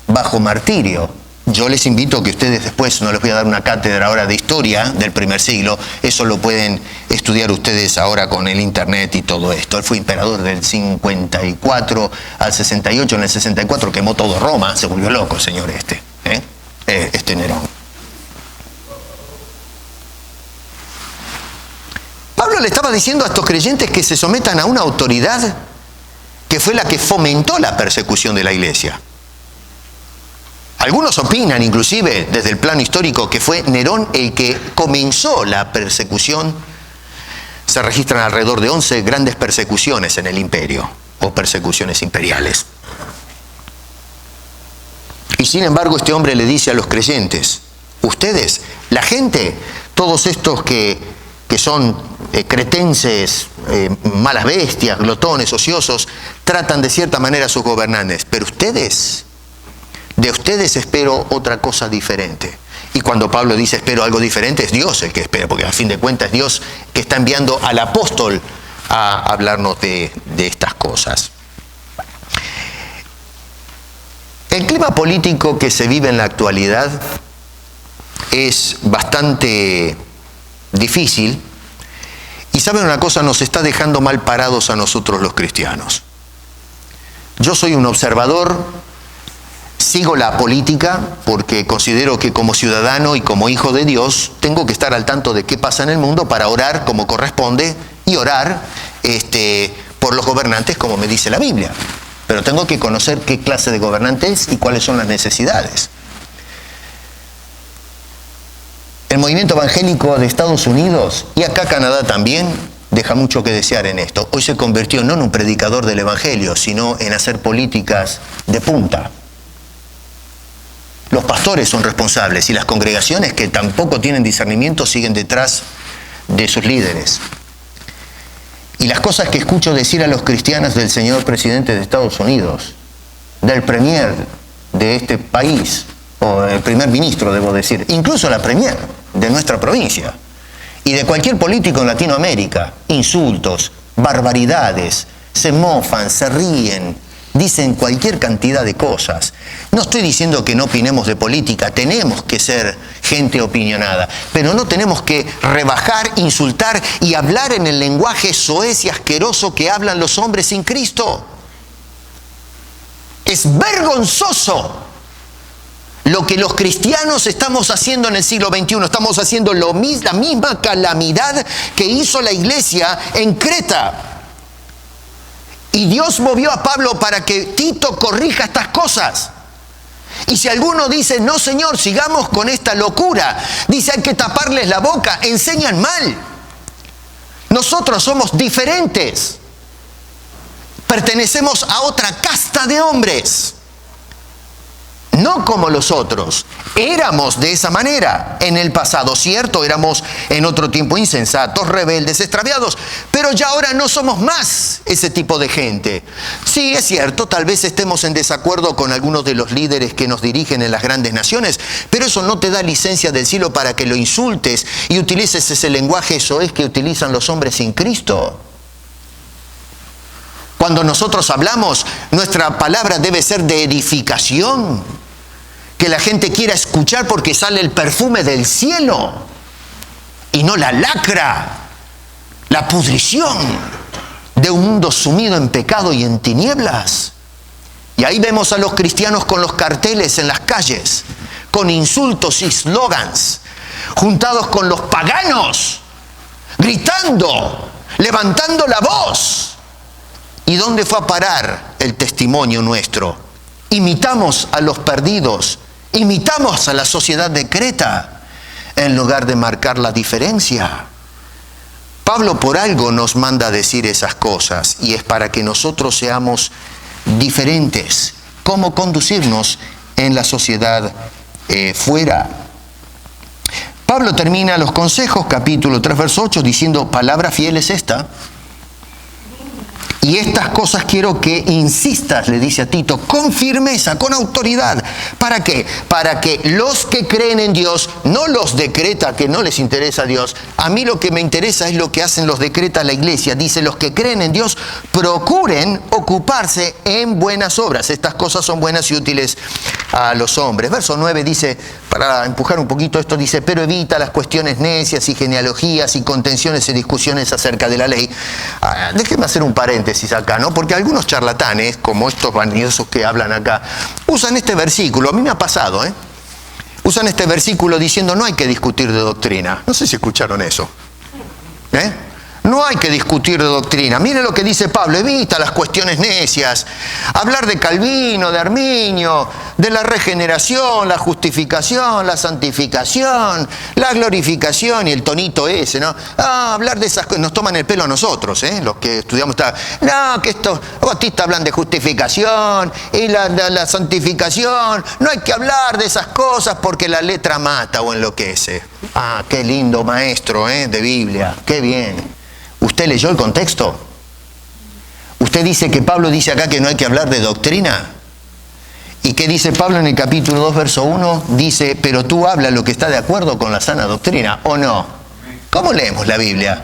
bajo martirio. Yo les invito a que ustedes después, no les voy a dar una cátedra ahora de historia del primer siglo, eso lo pueden estudiar ustedes ahora con el internet y todo esto. Él fue emperador del 54 al 68, en el 64 quemó todo Roma, se volvió loco el señor este Nerón. Pablo le estaba diciendo a estos creyentes que se sometan a una autoridad que fue la que fomentó la persecución de la iglesia. Algunos opinan, inclusive desde el plano histórico, que fue Nerón el que comenzó la persecución. Se registran alrededor de 11 grandes persecuciones en el imperio, o persecuciones imperiales. Y sin embargo, este hombre le dice a los creyentes, ustedes, la gente, todos estos que son cretenses, malas bestias, glotones, ociosos, tratan de cierta manera a sus gobernantes, pero ustedes... De ustedes espero otra cosa diferente. Y cuando Pablo dice espero algo diferente, es Dios el que espera, porque a fin de cuentas es Dios que está enviando al apóstol a hablarnos de estas cosas. El clima político que se vive en la actualidad es bastante difícil y ¿saben una cosa? Nos está dejando mal parados a nosotros los cristianos. Yo soy un observador. Sigo la política porque considero que como ciudadano y como hijo de Dios tengo que estar al tanto de qué pasa en el mundo para orar como corresponde y orar por los gobernantes como me dice la Biblia. Pero tengo que conocer qué clase de gobernantes y cuáles son las necesidades. El movimiento evangélico de Estados Unidos y acá Canadá también deja mucho que desear en esto. Hoy se convirtió no en un predicador del evangelio, sino en hacer políticas de punta. Los pastores son responsables y las congregaciones que tampoco tienen discernimiento siguen detrás de sus líderes. Y las cosas que escucho decir a los cristianos del señor presidente de Estados Unidos, del premier de este país, o el primer ministro, debo decir, incluso la premier de nuestra provincia, y de cualquier político en Latinoamérica, insultos, barbaridades, se mofan, se ríen, dicen cualquier cantidad de cosas. No estoy diciendo que no opinemos de política, tenemos que ser gente opinionada, pero no tenemos que rebajar, insultar y hablar en el lenguaje soez y asqueroso que hablan los hombres sin Cristo. Es vergonzoso lo que los cristianos estamos haciendo en el siglo XXI. Estamos haciendo la misma calamidad que hizo la iglesia en Creta. Y Dios movió a Pablo para que Tito corrija estas cosas. Y si alguno dice, no señor, sigamos con esta locura, dice hay que taparles la boca, enseñan mal. Nosotros somos diferentes. Pertenecemos a otra casta de hombres. No como los otros. Éramos de esa manera en el pasado, cierto, éramos en otro tiempo insensatos, rebeldes, extraviados, pero ya ahora no somos más ese tipo de gente. Sí, es cierto, tal vez estemos en desacuerdo con algunos de los líderes que nos dirigen en las grandes naciones, pero eso no te da licencia del cielo para que lo insultes y utilices ese lenguaje soez que utilizan los hombres sin Cristo. Cuando nosotros hablamos, nuestra palabra debe ser de edificación, que la gente quiera escuchar porque sale el perfume del cielo y no la lacra, la pudrición de un mundo sumido en pecado y en tinieblas. Y ahí vemos a los cristianos con los carteles en las calles, con insultos y slogans, juntados con los paganos, gritando, levantando la voz. ¿Y dónde fue a parar el testimonio nuestro? Imitamos a los perdidos, imitamos a la sociedad de Creta, en lugar de marcar la diferencia. Pablo por algo nos manda a decir esas cosas, y es para que nosotros seamos diferentes. ¿Cómo conducirnos en la sociedad fuera? Pablo termina los consejos, capítulo 3, verso 8, diciendo, palabra fiel es esta. Y estas cosas quiero que insistas, le dice a Tito, con firmeza, con autoridad. ¿Para qué? Para que los que creen en Dios, no los de Creta, que no les interesa a Dios. A mí lo que me interesa es lo que hacen los de Creta a la iglesia. Dice, los que creen en Dios, procuren ocuparse en buenas obras. Estas cosas son buenas y útiles a los hombres. Verso 9 dice, para empujar un poquito esto, dice, pero evita las cuestiones necias y genealogías y contenciones y discusiones acerca de la ley. Déjeme hacer un paréntesis acá, ¿no? Porque algunos charlatanes, como estos vanidosos que hablan acá, usan este versículo, a mí me ha pasado, usan este versículo diciendo no hay que discutir de doctrina. No sé si escucharon eso. No hay que discutir de doctrina. Mire lo que dice Pablo, evita las cuestiones necias. Hablar de Calvino, de Arminio, de la regeneración, la justificación, la santificación, la glorificación y el tonito ese, ¿no? Hablar de esas cosas, nos toman el pelo a nosotros, los que estudiamos. No, que estos bautistas hablan de justificación y la santificación. No hay que hablar de esas cosas porque la letra mata o enloquece. Qué lindo maestro, de Biblia, qué bien. ¿Usted leyó el contexto? ¿Usted dice que Pablo dice acá que no hay que hablar de doctrina? ¿Y qué dice Pablo en el capítulo 2, verso 1? Dice, pero tú hablas lo que está de acuerdo con la sana doctrina, ¿o no? ¿Cómo leemos la Biblia?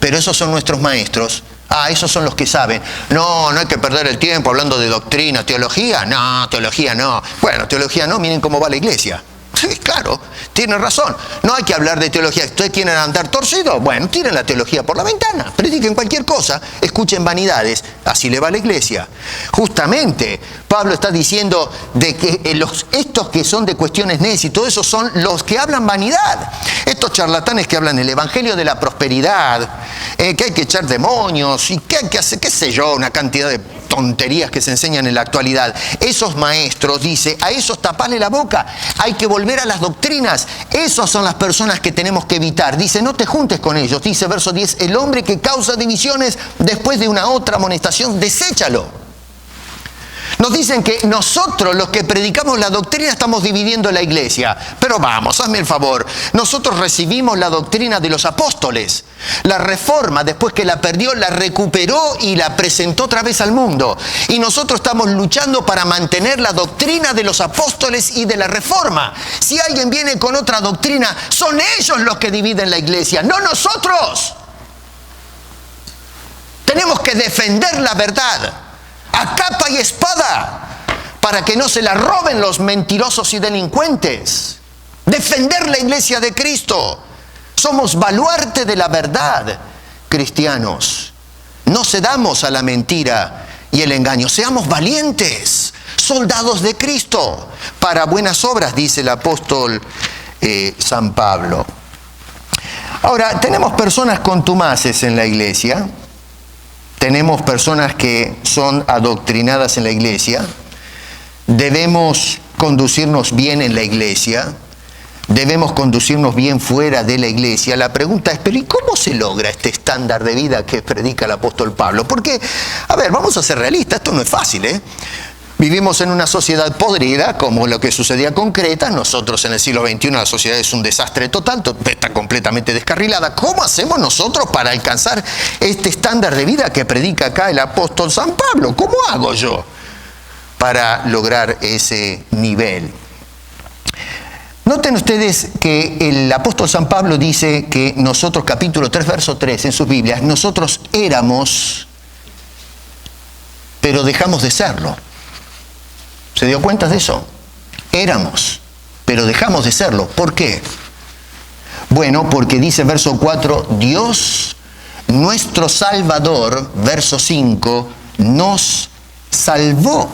Pero esos son nuestros maestros. Esos son los que saben. No hay que perder el tiempo hablando de doctrina. ¿Teología? No, teología no. Bueno, teología no, miren cómo va la iglesia. Sí, claro, tienen razón. No hay que hablar de teología. ¿Ustedes quieren andar torcidos? Bueno, tiren la teología por la ventana. Prediquen cualquier cosa. Escuchen vanidades. Así le va a la iglesia. Justamente, Pablo está diciendo de que estos que son de cuestiones necias y todo eso son los que hablan vanidad. Estos charlatanes que hablan el evangelio de la prosperidad, que hay que echar demonios y que hay que hacer, qué sé yo, una cantidad de tonterías que se enseñan en la actualidad. Esos maestros, dice, a esos taparle la boca. Hay que volver a las doctrinas. Esas son las personas que tenemos que evitar. Dice, no te juntes con ellos. Dice, verso 10, el hombre que causa divisiones después de una otra amonestación, deséchalo. Nos dicen que nosotros, los que predicamos la doctrina, estamos dividiendo la iglesia. Pero vamos, hazme el favor. Nosotros recibimos la doctrina de los apóstoles. La Reforma, después que la perdió, la recuperó y la presentó otra vez al mundo. Y nosotros estamos luchando para mantener la doctrina de los apóstoles y de la Reforma. Si alguien viene con otra doctrina, son ellos los que dividen la iglesia, no nosotros. Tenemos que defender la verdad a capa y espada, para que no se la roben los mentirosos y delincuentes. Defender la iglesia de Cristo. Somos baluarte de la verdad, cristianos. No cedamos a la mentira y el engaño. Seamos valientes, soldados de Cristo, para buenas obras, dice el apóstol San Pablo. Ahora, tenemos personas contumaces en la iglesia. Tenemos personas que son adoctrinadas en la iglesia. Debemos conducirnos bien en la iglesia. Debemos conducirnos bien fuera de la iglesia. La pregunta es, pero ¿y cómo se logra este estándar de vida que predica el apóstol Pablo? Porque, a ver, vamos a ser realistas, esto no es fácil, Vivimos en una sociedad podrida, como lo que sucedía con Creta. Nosotros en el siglo XXI la sociedad es un desastre total, está completamente descarrilada. ¿Cómo hacemos nosotros para alcanzar este estándar de vida que predica acá el apóstol San Pablo? ¿Cómo hago yo para lograr ese nivel? Noten ustedes que el apóstol San Pablo dice que nosotros, capítulo 3, verso 3 en sus Biblias, nosotros éramos, pero dejamos de serlo. ¿Se dio cuenta de eso? Éramos, pero dejamos de serlo. ¿Por qué? Bueno, porque dice verso 4, Dios, nuestro Salvador, verso 5, nos salvó.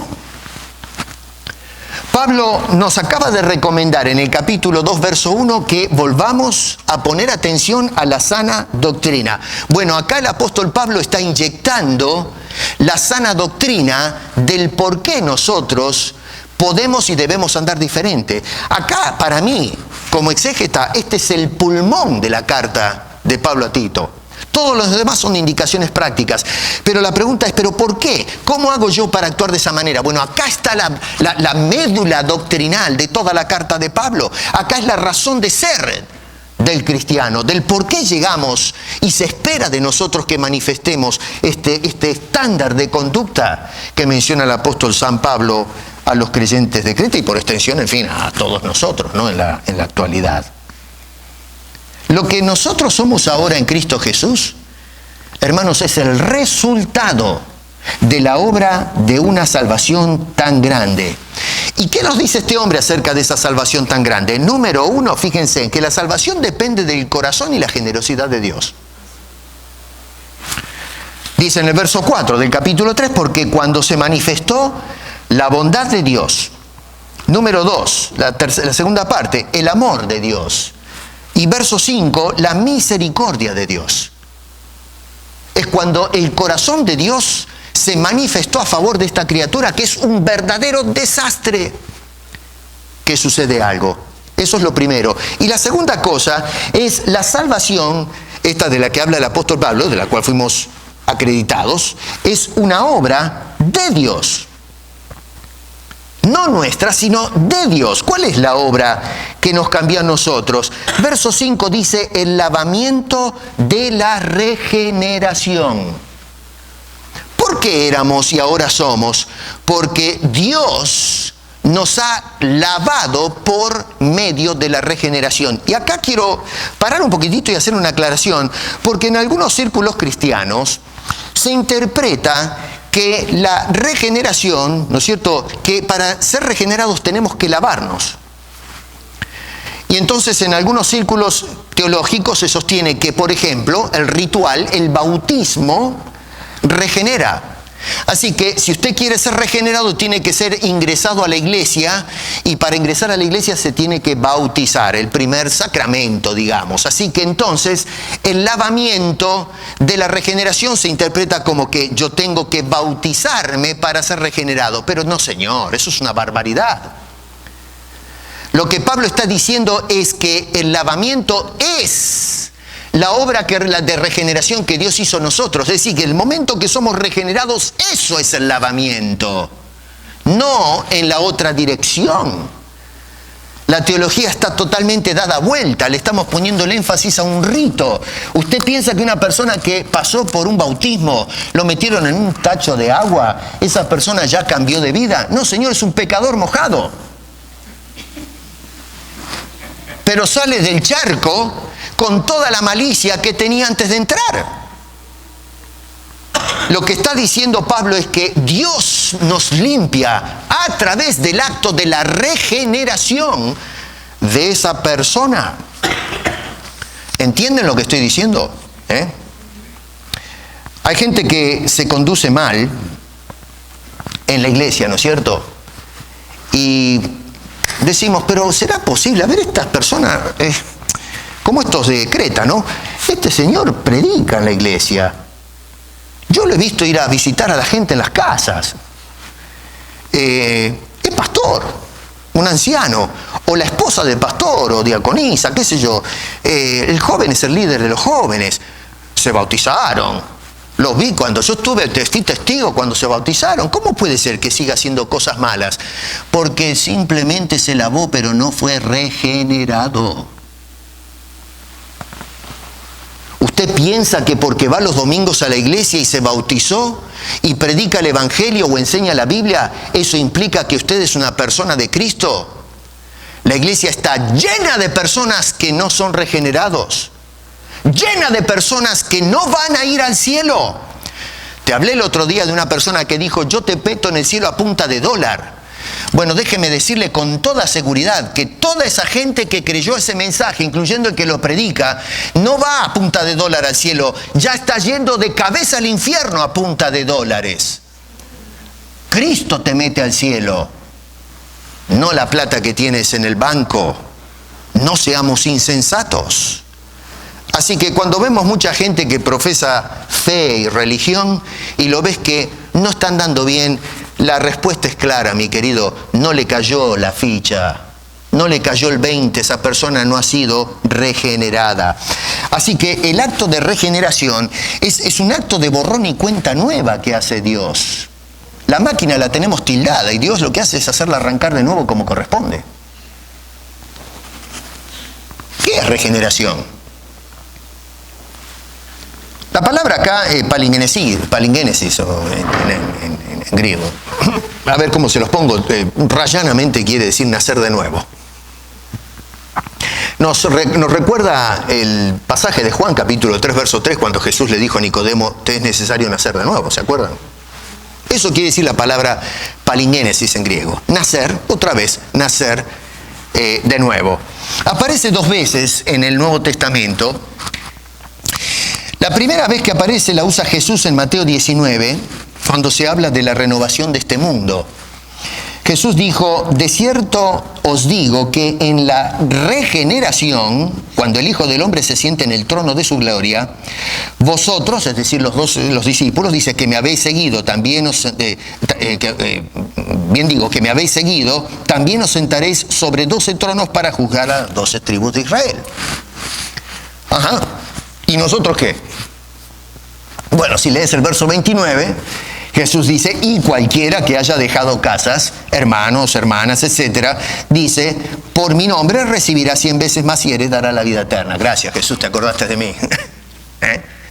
Pablo nos acaba de recomendar en el capítulo 2, verso 1, que volvamos a poner atención a la sana doctrina. Bueno, acá el apóstol Pablo está inyectando la sana doctrina del por qué nosotros podemos y debemos andar diferente. Acá, para mí, como exégeta, este es el pulmón de la carta de Pablo a Tito. Todos los demás son indicaciones prácticas. Pero la pregunta es, ¿pero por qué? ¿Cómo hago yo para actuar de esa manera? Bueno, acá está la médula doctrinal de toda la carta de Pablo. Acá es la razón de ser del cristiano, del por qué llegamos y se espera de nosotros que manifestemos este estándar de conducta que menciona el apóstol San Pablo a los creyentes de Creta y por extensión, en fin, a todos nosotros, ¿no? en la actualidad. Lo que nosotros somos ahora en Cristo Jesús, hermanos, es el resultado de la obra de una salvación tan grande. ¿Y qué nos dice este hombre acerca de esa salvación tan grande? Número 1, fíjense, en que la salvación depende del corazón y la generosidad de Dios. Dice en el verso 4 del capítulo 3, porque cuando se manifestó la bondad de Dios. Número 2, la segunda parte, el amor de Dios. Y verso 5, la misericordia de Dios. Es cuando el corazón de Dios se manifestó a favor de esta criatura que es un verdadero desastre, que sucede algo. Eso es lo primero. Y la segunda cosa es la salvación, esta de la que habla el apóstol Pablo, de la cual fuimos acreditados, es una obra de Dios. No nuestra, sino de Dios. ¿Cuál es la obra que nos cambió a nosotros? Verso 5 dice, el lavamiento de la regeneración. ¿Por qué éramos y ahora somos? Porque Dios nos ha lavado por medio de la regeneración. Y acá quiero parar un poquitito y hacer una aclaración, porque en algunos círculos cristianos se interpreta que la regeneración, ¿no es cierto?, que para ser regenerados tenemos que lavarnos. Y entonces en algunos círculos teológicos se sostiene que, por ejemplo, el ritual, el bautismo, regenera. Así que si usted quiere ser regenerado, tiene que ser ingresado a la iglesia, y para ingresar a la iglesia se tiene que bautizar, el primer sacramento, digamos. Así que entonces el lavamiento de la regeneración se interpreta como que yo tengo que bautizarme para ser regenerado. Pero no, señor, eso es una barbaridad. Lo que Pablo está diciendo es que el lavamiento es la obra de regeneración que Dios hizo en nosotros. Es decir, que el momento que somos regenerados, eso es el lavamiento, no en la otra dirección. La teología está totalmente dada vuelta, le estamos poniendo el énfasis a un rito. Usted piensa que una persona que pasó por un bautismo, lo metieron en un tacho de agua, esa persona ya cambió de vida. No, señor, es un pecador mojado. Pero sale del charco con toda la malicia que tenía antes de entrar. Lo que está diciendo Pablo es que Dios nos limpia a través del acto de la regeneración de esa persona. ¿Entienden lo que estoy diciendo? Hay gente que se conduce mal en la iglesia, ¿no es cierto? Y decimos, pero ¿será posible? A ver, estas personas, como estos de Creta, ¿no? Este señor predica en la iglesia. Yo lo he visto ir a visitar a la gente en las casas. Es pastor, un anciano, o la esposa del pastor, o diaconisa, qué sé yo. El joven es el líder de los jóvenes. Se bautizaron, Los vi cuando yo fui testigo cuando se bautizaron. ¿Cómo puede ser que siga haciendo cosas malas? Porque simplemente se lavó, pero no fue regenerado. ¿Usted piensa que porque va los domingos a la iglesia y se bautizó y predica el Evangelio o enseña la Biblia, eso implica que usted es una persona de Cristo? La iglesia está llena de personas que no son regenerados, llena de personas que no van a ir al cielo. Te hablé el otro día de una persona que dijo, yo te peto en el cielo a punta de dólar. Bueno, déjeme decirle con toda seguridad que toda esa gente que creyó ese mensaje, incluyendo el que lo predica, no va a punta de dólar al cielo, ya está yendo de cabeza al infierno a punta de dólares. Cristo te mete al cielo, no la plata que tienes en el banco. No seamos insensatos. Así que cuando vemos mucha gente que profesa fe y religión y lo ves que no están dando bien, la respuesta es clara, mi querido, no le cayó la ficha, no le cayó el 20, esa persona no ha sido regenerada. Así que el acto de regeneración es un acto de borrón y cuenta nueva que hace Dios. La máquina la tenemos tildada y Dios lo que hace es hacerla arrancar de nuevo como corresponde. ¿Qué es regeneración? La palabra acá, palingénesis o en griego. A ver cómo se los pongo. Rayanamente quiere decir nacer de nuevo. Nos recuerda el pasaje de Juan, capítulo 3, verso 3, cuando Jesús le dijo a Nicodemo, te es necesario nacer de nuevo, ¿se acuerdan? Eso quiere decir la palabra palingénesis en griego. Nacer, otra vez, nacer de nuevo. Aparece 2 veces en el Nuevo Testamento. La primera vez que aparece la usa Jesús en Mateo 19, cuando se habla de la renovación de este mundo. Jesús dijo, de cierto os digo que en la regeneración, cuando el Hijo del Hombre se siente en el trono de su gloria, vosotros, es decir, los discípulos, dice que me habéis seguido, también que me habéis seguido, también os sentaréis sobre 12 tronos para juzgar a 12 tribus de Israel. Ajá. ¿Y nosotros qué? Bueno, si lees el verso 29, Jesús dice, y cualquiera que haya dejado casas, hermanos, hermanas, etcétera, dice, por mi nombre recibirá 100 veces más y heredará la vida eterna. Gracias, Jesús, te acordaste de mí.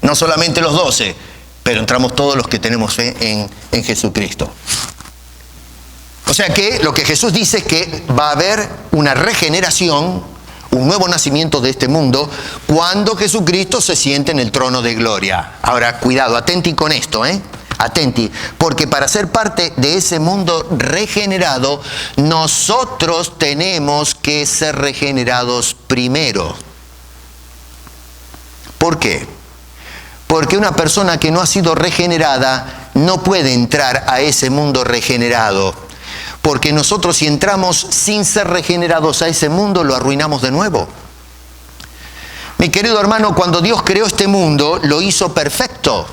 No solamente los 12, pero entramos todos los que tenemos fe en Jesucristo. O sea que lo que Jesús dice es que va a haber una regeneración, un nuevo nacimiento de este mundo, cuando Jesucristo se siente en el trono de gloria. Ahora, cuidado, atenti con esto, atenti, porque para ser parte de ese mundo regenerado, nosotros tenemos que ser regenerados primero. ¿Por qué? Porque una persona que no ha sido regenerada no puede entrar a ese mundo regenerado. Porque nosotros, si entramos sin ser regenerados a ese mundo, lo arruinamos de nuevo. Mi querido hermano, cuando Dios creó este mundo, lo hizo perfecto.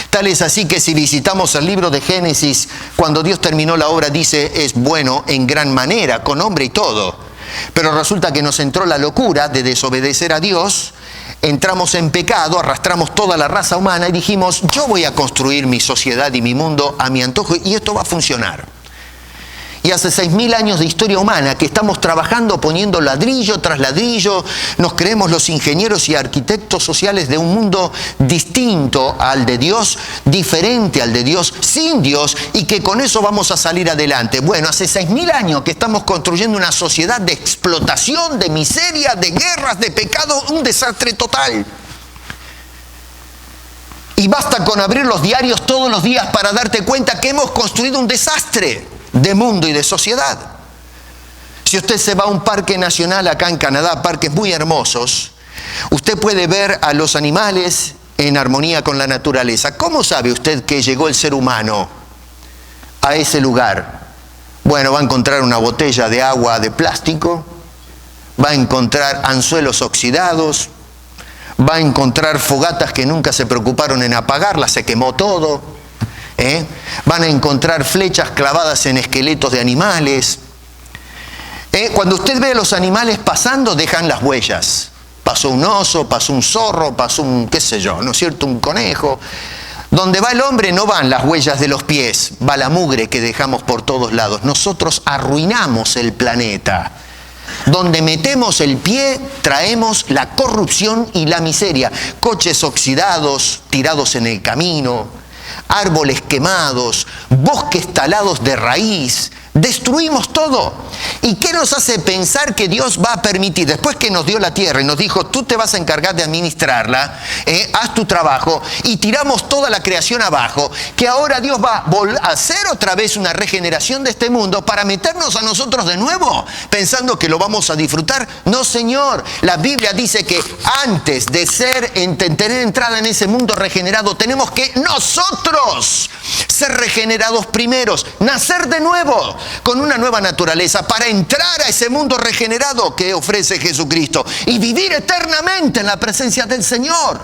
Tal es así que si visitamos el libro de Génesis, cuando Dios terminó la obra, dice, es bueno en gran manera, con hombre y todo. Pero resulta que nos entró la locura de desobedecer a Dios, entramos en pecado, arrastramos toda la raza humana y dijimos, yo voy a construir mi sociedad y mi mundo a mi antojo y esto va a funcionar. Y hace 6.000 años de historia humana que estamos trabajando poniendo ladrillo tras ladrillo, nos creemos los ingenieros y arquitectos sociales de un mundo distinto al de Dios, diferente al de Dios, sin Dios, y que con eso vamos a salir adelante. Bueno, hace 6.000 años que estamos construyendo una sociedad de explotación, de miseria, de guerras, de pecado, un desastre total. Y basta con abrir los diarios todos los días para darte cuenta que hemos construido un desastre de mundo y de sociedad. Si usted se va a un parque nacional acá en Canadá, parques muy hermosos, usted puede ver a los animales en armonía con la naturaleza. ¿Cómo sabe usted que llegó el ser humano a ese lugar? Bueno, va a encontrar una botella de agua de plástico, va a encontrar anzuelos oxidados, va a encontrar fogatas que nunca se preocuparon en apagarlas, se quemó todo. Van a encontrar flechas clavadas en esqueletos de animales. Cuando usted ve a los animales pasando, dejan las huellas. Pasó un oso, pasó un zorro, pasó un, qué sé yo, ¿no es cierto?, un conejo. Donde va el hombre no van las huellas de los pies, va la mugre que dejamos por todos lados. Nosotros arruinamos el planeta. Donde metemos el pie, traemos la corrupción y la miseria. Coches oxidados, tirados en el camino, árboles quemados, bosques talados de raíz. Destruimos todo. ¿Y qué nos hace pensar que Dios va a permitir, después que nos dio la tierra y nos dijo, tú te vas a encargar de administrarla, haz tu trabajo, y tiramos toda la creación abajo, que ahora Dios va a hacer otra vez una regeneración de este mundo para meternos a nosotros de nuevo, pensando que lo vamos a disfrutar? No, Señor. La Biblia dice que antes de tener entrada en ese mundo regenerado, tenemos que nosotros ser regenerados primeros, nacer de nuevo, con una nueva naturaleza, para entrar a ese mundo regenerado que ofrece Jesucristo y vivir eternamente en la presencia del Señor.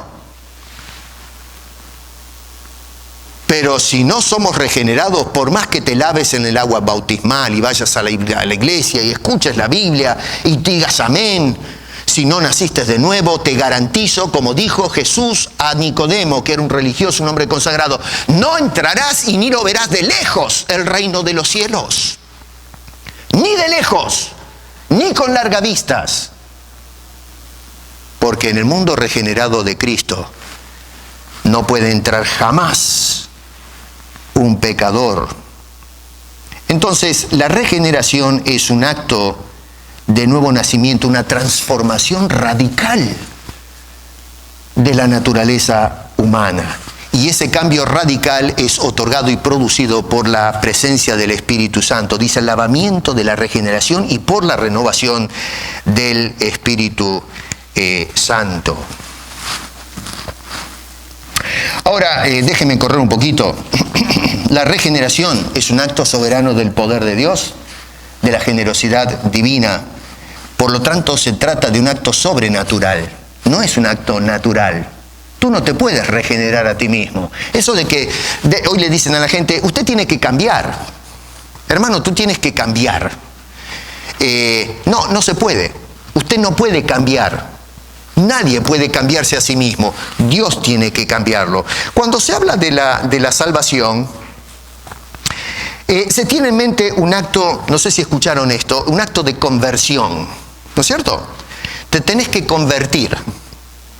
Pero si no somos regenerados, por más que te laves en el agua bautismal y vayas a la iglesia y escuches la Biblia y digas amén, si no naciste de nuevo, te garantizo, como dijo Jesús a Nicodemo, que era un religioso, un hombre consagrado, no entrarás y ni lo verás de lejos el reino de los cielos. Ni de lejos, ni con largavistas. Porque en el mundo regenerado de Cristo no puede entrar jamás un pecador. Entonces, la regeneración es un acto de nuevo nacimiento, una transformación radical de la naturaleza humana. Y ese cambio radical es otorgado y producido por la presencia del Espíritu Santo. Dice el lavamiento de la regeneración y por la renovación del Espíritu Santo. Ahora, déjenme correr un poquito. La regeneración es un acto soberano del poder de Dios, de la generosidad divina. Por lo tanto, se trata de un acto sobrenatural. No es un acto natural. Tú no te puedes regenerar a ti mismo. Eso de que hoy le dicen a la gente, usted tiene que cambiar. Hermano, tú tienes que cambiar. No se puede. Usted no puede cambiar. Nadie puede cambiarse a sí mismo. Dios tiene que cambiarlo. Cuando se habla de la salvación, se tiene en mente un acto, no sé si escucharon esto, un acto de conversión. ¿No es cierto? Te tenés que convertir,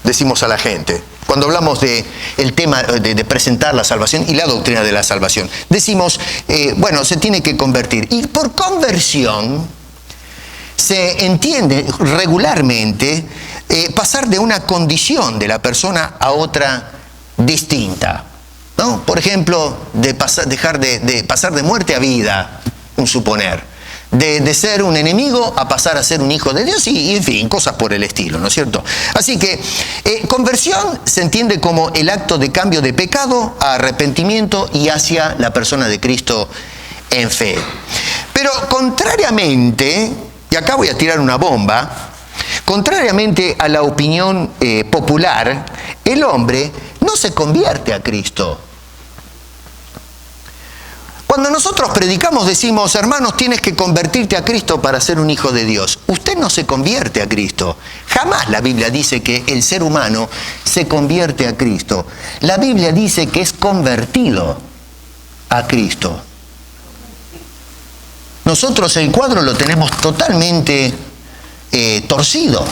decimos a la gente. Cuando hablamos del tema de presentar la salvación y la doctrina de la salvación, decimos, se tiene que convertir. Y por conversión se entiende regularmente pasar de una condición de la persona a otra distinta, ¿no? Por ejemplo, dejar de pasar de muerte a vida, un suponer. De ser un enemigo a pasar a ser un hijo de Dios y en fin, cosas por el estilo, ¿no es cierto? Así que conversión se entiende como el acto de cambio de pecado a arrepentimiento y hacia la persona de Cristo en fe. Pero contrariamente, y acá voy a tirar una bomba, contrariamente a la opinión popular, el hombre no se convierte a Cristo. Cuando nosotros predicamos decimos, hermanos, tienes que convertirte a Cristo para ser un hijo de Dios. Usted no se convierte a Cristo. Jamás la Biblia dice que el ser humano se convierte a Cristo. La Biblia dice que es convertido a Cristo. Nosotros el cuadro lo tenemos totalmente torcido.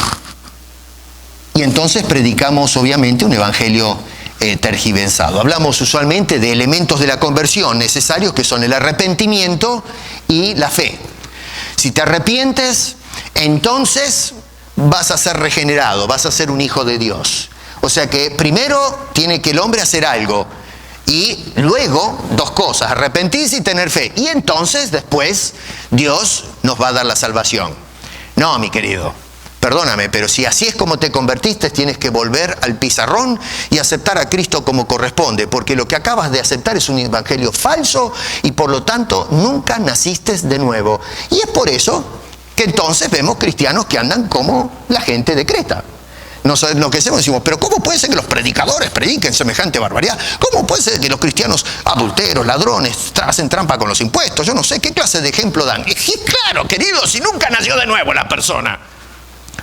Y entonces predicamos obviamente un evangelio tergiversado. Hablamos usualmente de elementos de la conversión necesarios que son el arrepentimiento y la fe. Si te arrepientes, entonces vas a ser regenerado, vas a ser un hijo de Dios. O sea que primero tiene que el hombre hacer algo y luego dos cosas, arrepentirse y tener fe. Y entonces después Dios nos va a dar la salvación. No, mi querido. Perdóname, pero si así es como te convertiste, tienes que volver al pizarrón y aceptar a Cristo como corresponde, porque lo que acabas de aceptar es un evangelio falso y por lo tanto nunca naciste de nuevo. Y es por eso que entonces vemos cristianos que andan como la gente de Creta. No sabemos lo que hacemos, decimos, pero ¿cómo puede ser que los predicadores prediquen semejante barbaridad? ¿Cómo puede ser que los cristianos adulteros, ladrones, hacen trampa con los impuestos? Yo no sé, ¿qué clase de ejemplo dan? Y claro, querido, si nunca nació de nuevo la persona.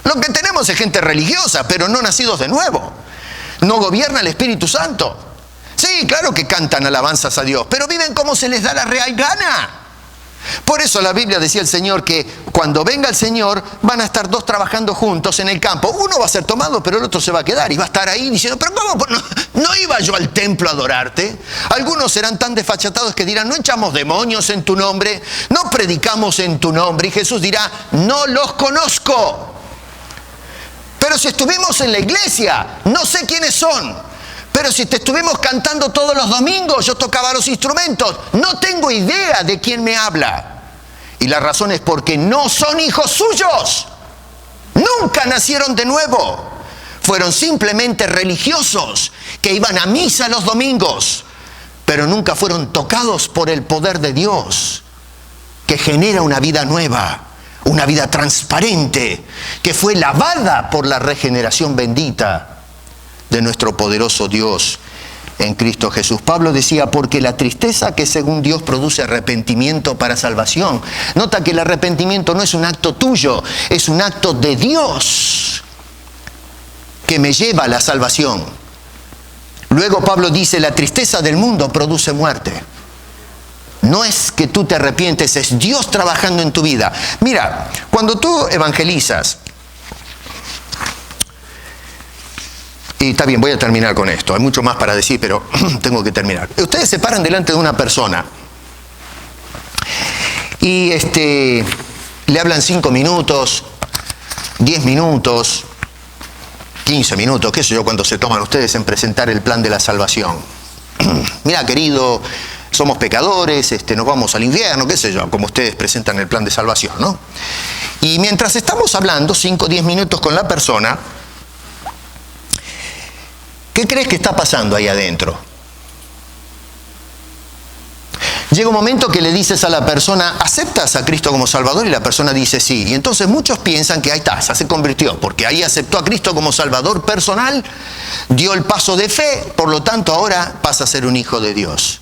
Lo que tenemos es gente religiosa, pero no nacidos de nuevo. No gobierna el Espíritu Santo. Sí, claro que cantan alabanzas a Dios, pero viven como se les da la real gana. Por eso la Biblia decía el Señor que cuando venga el Señor van a estar dos trabajando juntos en el campo. Uno va a ser tomado, pero el otro se va a quedar y va a estar ahí diciendo, pero ¿cómo? ¿No iba yo al templo a adorarte? Algunos serán tan desfachatados que dirán, no echamos demonios en tu nombre, no predicamos en tu nombre. Y Jesús dirá, no los conozco. Pero si estuvimos en la iglesia, no sé quiénes son. Pero si te estuvimos cantando todos los domingos, yo tocaba los instrumentos, no tengo idea de quién me habla. Y la razón es porque no son hijos suyos. Nunca nacieron de nuevo. Fueron simplemente religiosos que iban a misa los domingos, pero nunca fueron tocados por el poder de Dios, que genera una vida nueva, una vida transparente, que fue lavada por la regeneración bendita de nuestro poderoso Dios en Cristo Jesús. Pablo decía, porque la tristeza que según Dios produce arrepentimiento para salvación. Nota que el arrepentimiento no es un acto tuyo, es un acto de Dios que me lleva a la salvación. Luego Pablo dice, la tristeza del mundo produce muerte. No es que tú te arrepientes, es Dios trabajando en tu vida. Mira, cuando tú evangelizas, y está bien, voy a terminar con esto. Hay mucho más para decir, pero tengo que terminar. Ustedes se paran delante de una persona y le hablan 5 minutos, 10 minutos, 15 minutos, qué sé yo, cuánto se toman ustedes en presentar el plan de la salvación. Mira, querido, somos pecadores, nos vamos al infierno, qué sé yo, como ustedes presentan el plan de salvación, ¿no? Y mientras estamos hablando 5 o 10 minutos con la persona, ¿qué crees que está pasando ahí adentro? Llega un momento que le dices a la persona, ¿aceptas a Cristo como Salvador? Y la persona dice sí. Y entonces muchos piensan que ahí está, ya se convirtió, porque ahí aceptó a Cristo como Salvador personal, dio el paso de fe, por lo tanto ahora pasa a ser un hijo de Dios.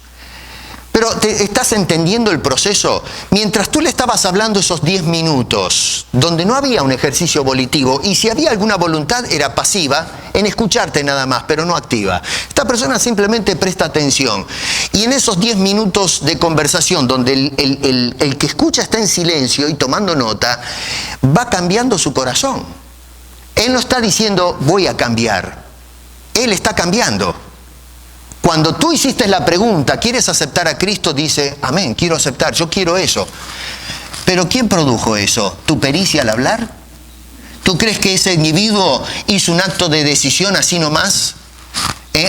Pero ¿te estás entendiendo el proceso? Mientras tú le estabas hablando esos 10 minutos, donde no había un ejercicio volitivo, y si había alguna voluntad era pasiva, en escucharte nada más, pero no activa. Esta persona simplemente presta atención. Y en esos 10 minutos de conversación, donde el que escucha está en silencio y tomando nota, va cambiando su corazón. Él no está diciendo, voy a cambiar. Él está cambiando. Cuando tú hiciste la pregunta, ¿quieres aceptar a Cristo? Dice, amén, quiero aceptar, yo quiero eso. Pero ¿quién produjo eso? ¿Tu pericia al hablar? ¿Tú crees que ese individuo hizo un acto de decisión así nomás?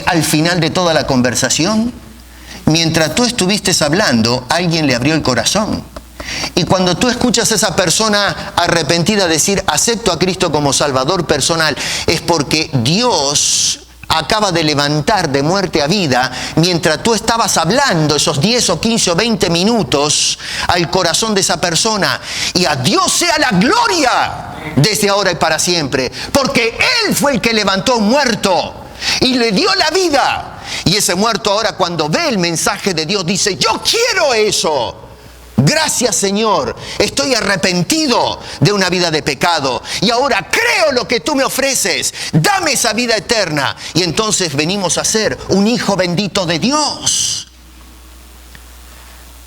Al final de toda la conversación. Mientras tú estuviste hablando, alguien le abrió el corazón. Y cuando tú escuchas a esa persona arrepentida decir, acepto a Cristo como Salvador personal, es porque Dios acaba de levantar de muerte a vida, mientras tú estabas hablando esos 10 o 15 o 20 minutos al corazón de esa persona. Y a Dios sea la gloria desde ahora y para siempre, porque Él fue el que levantó a un muerto y le dio la vida. Y ese muerto ahora, cuando ve el mensaje de Dios, dice, yo quiero eso. Gracias, Señor, estoy arrepentido de una vida de pecado y ahora creo lo que tú me ofreces, dame esa vida eterna. Y entonces venimos a ser un hijo bendito de Dios.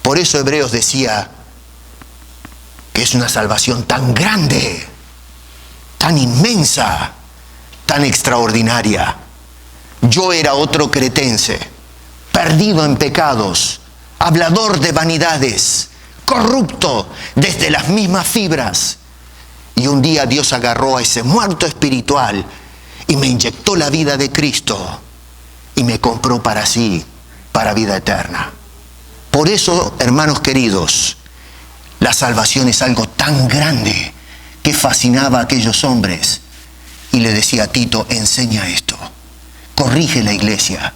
Por eso Hebreos decía que es una salvación tan grande, tan inmensa, tan extraordinaria. Yo era otro cretense, perdido en pecados, hablador de vanidades, corrupto desde las mismas fibras. Y un día Dios agarró a ese muerto espiritual y me inyectó la vida de Cristo y me compró para sí, para vida eterna. Por eso, hermanos queridos, la salvación es algo tan grande que fascinaba a aquellos hombres. Y le decía a Tito, enseña esto, corrige la iglesia,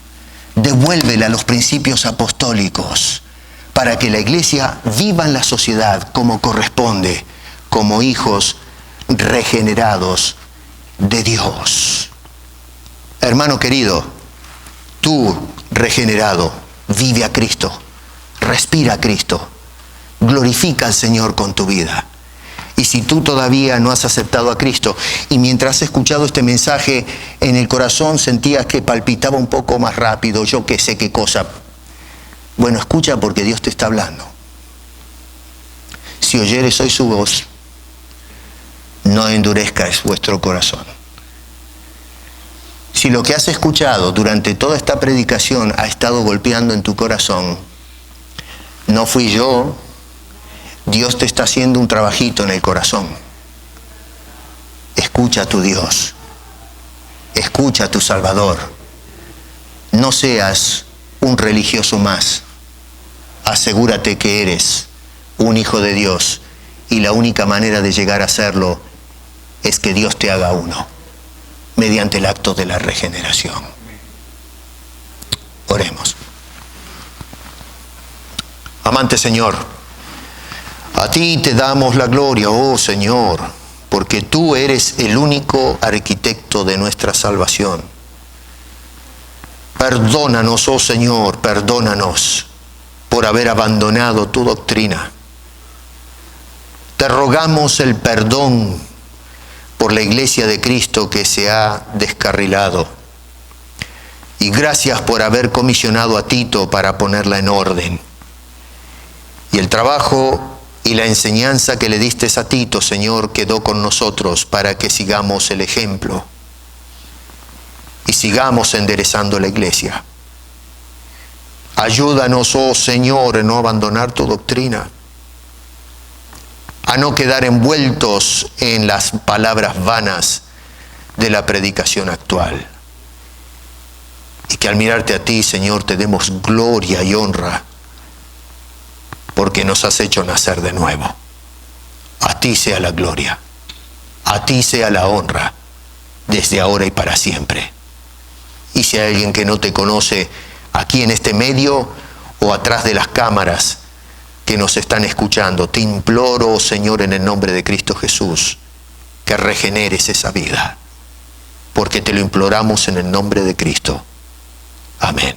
devuélvela a los principios apostólicos, para que la iglesia viva en la sociedad como corresponde, como hijos regenerados de Dios. Hermano querido, tú regenerado, vive a Cristo, respira a Cristo, glorifica al Señor con tu vida. Y si tú todavía no has aceptado a Cristo, y mientras has escuchado este mensaje, en el corazón sentías que palpitaba un poco más rápido, yo qué sé qué cosa. Bueno, escucha porque Dios te está hablando. Si oyeres hoy su voz, no endurezcas vuestro corazón. Si lo que has escuchado durante toda esta predicación ha estado golpeando en tu corazón, no fui yo, Dios te está haciendo un trabajito en el corazón. Escucha a tu Dios, escucha a tu Salvador. No seas un religioso más. Asegúrate que eres un hijo de Dios y la única manera de llegar a serlo es que Dios te haga uno, mediante el acto de la regeneración. Oremos. Amante Señor, a ti te damos la gloria, oh Señor, porque tú eres el único arquitecto de nuestra salvación. Perdónanos, oh Señor, perdónanos por haber abandonado tu doctrina. Te rogamos el perdón por la iglesia de Cristo que se ha descarrilado. Y gracias por haber comisionado a Tito para ponerla en orden. Y el trabajo y la enseñanza que le diste a Tito, Señor, quedó con nosotros para que sigamos el ejemplo y sigamos enderezando la iglesia. Ayúdanos, oh Señor, a no abandonar tu doctrina, a no quedar envueltos en las palabras vanas de la predicación actual. Y que al mirarte a ti, Señor, te demos gloria y honra, porque nos has hecho nacer de nuevo. A ti sea la gloria, a ti sea la honra, desde ahora y para siempre. Y si hay alguien que no te conoce aquí en este medio o atrás de las cámaras que nos están escuchando, te imploro, oh Señor, en el nombre de Cristo Jesús, que regeneres esa vida, porque te lo imploramos en el nombre de Cristo. Amén.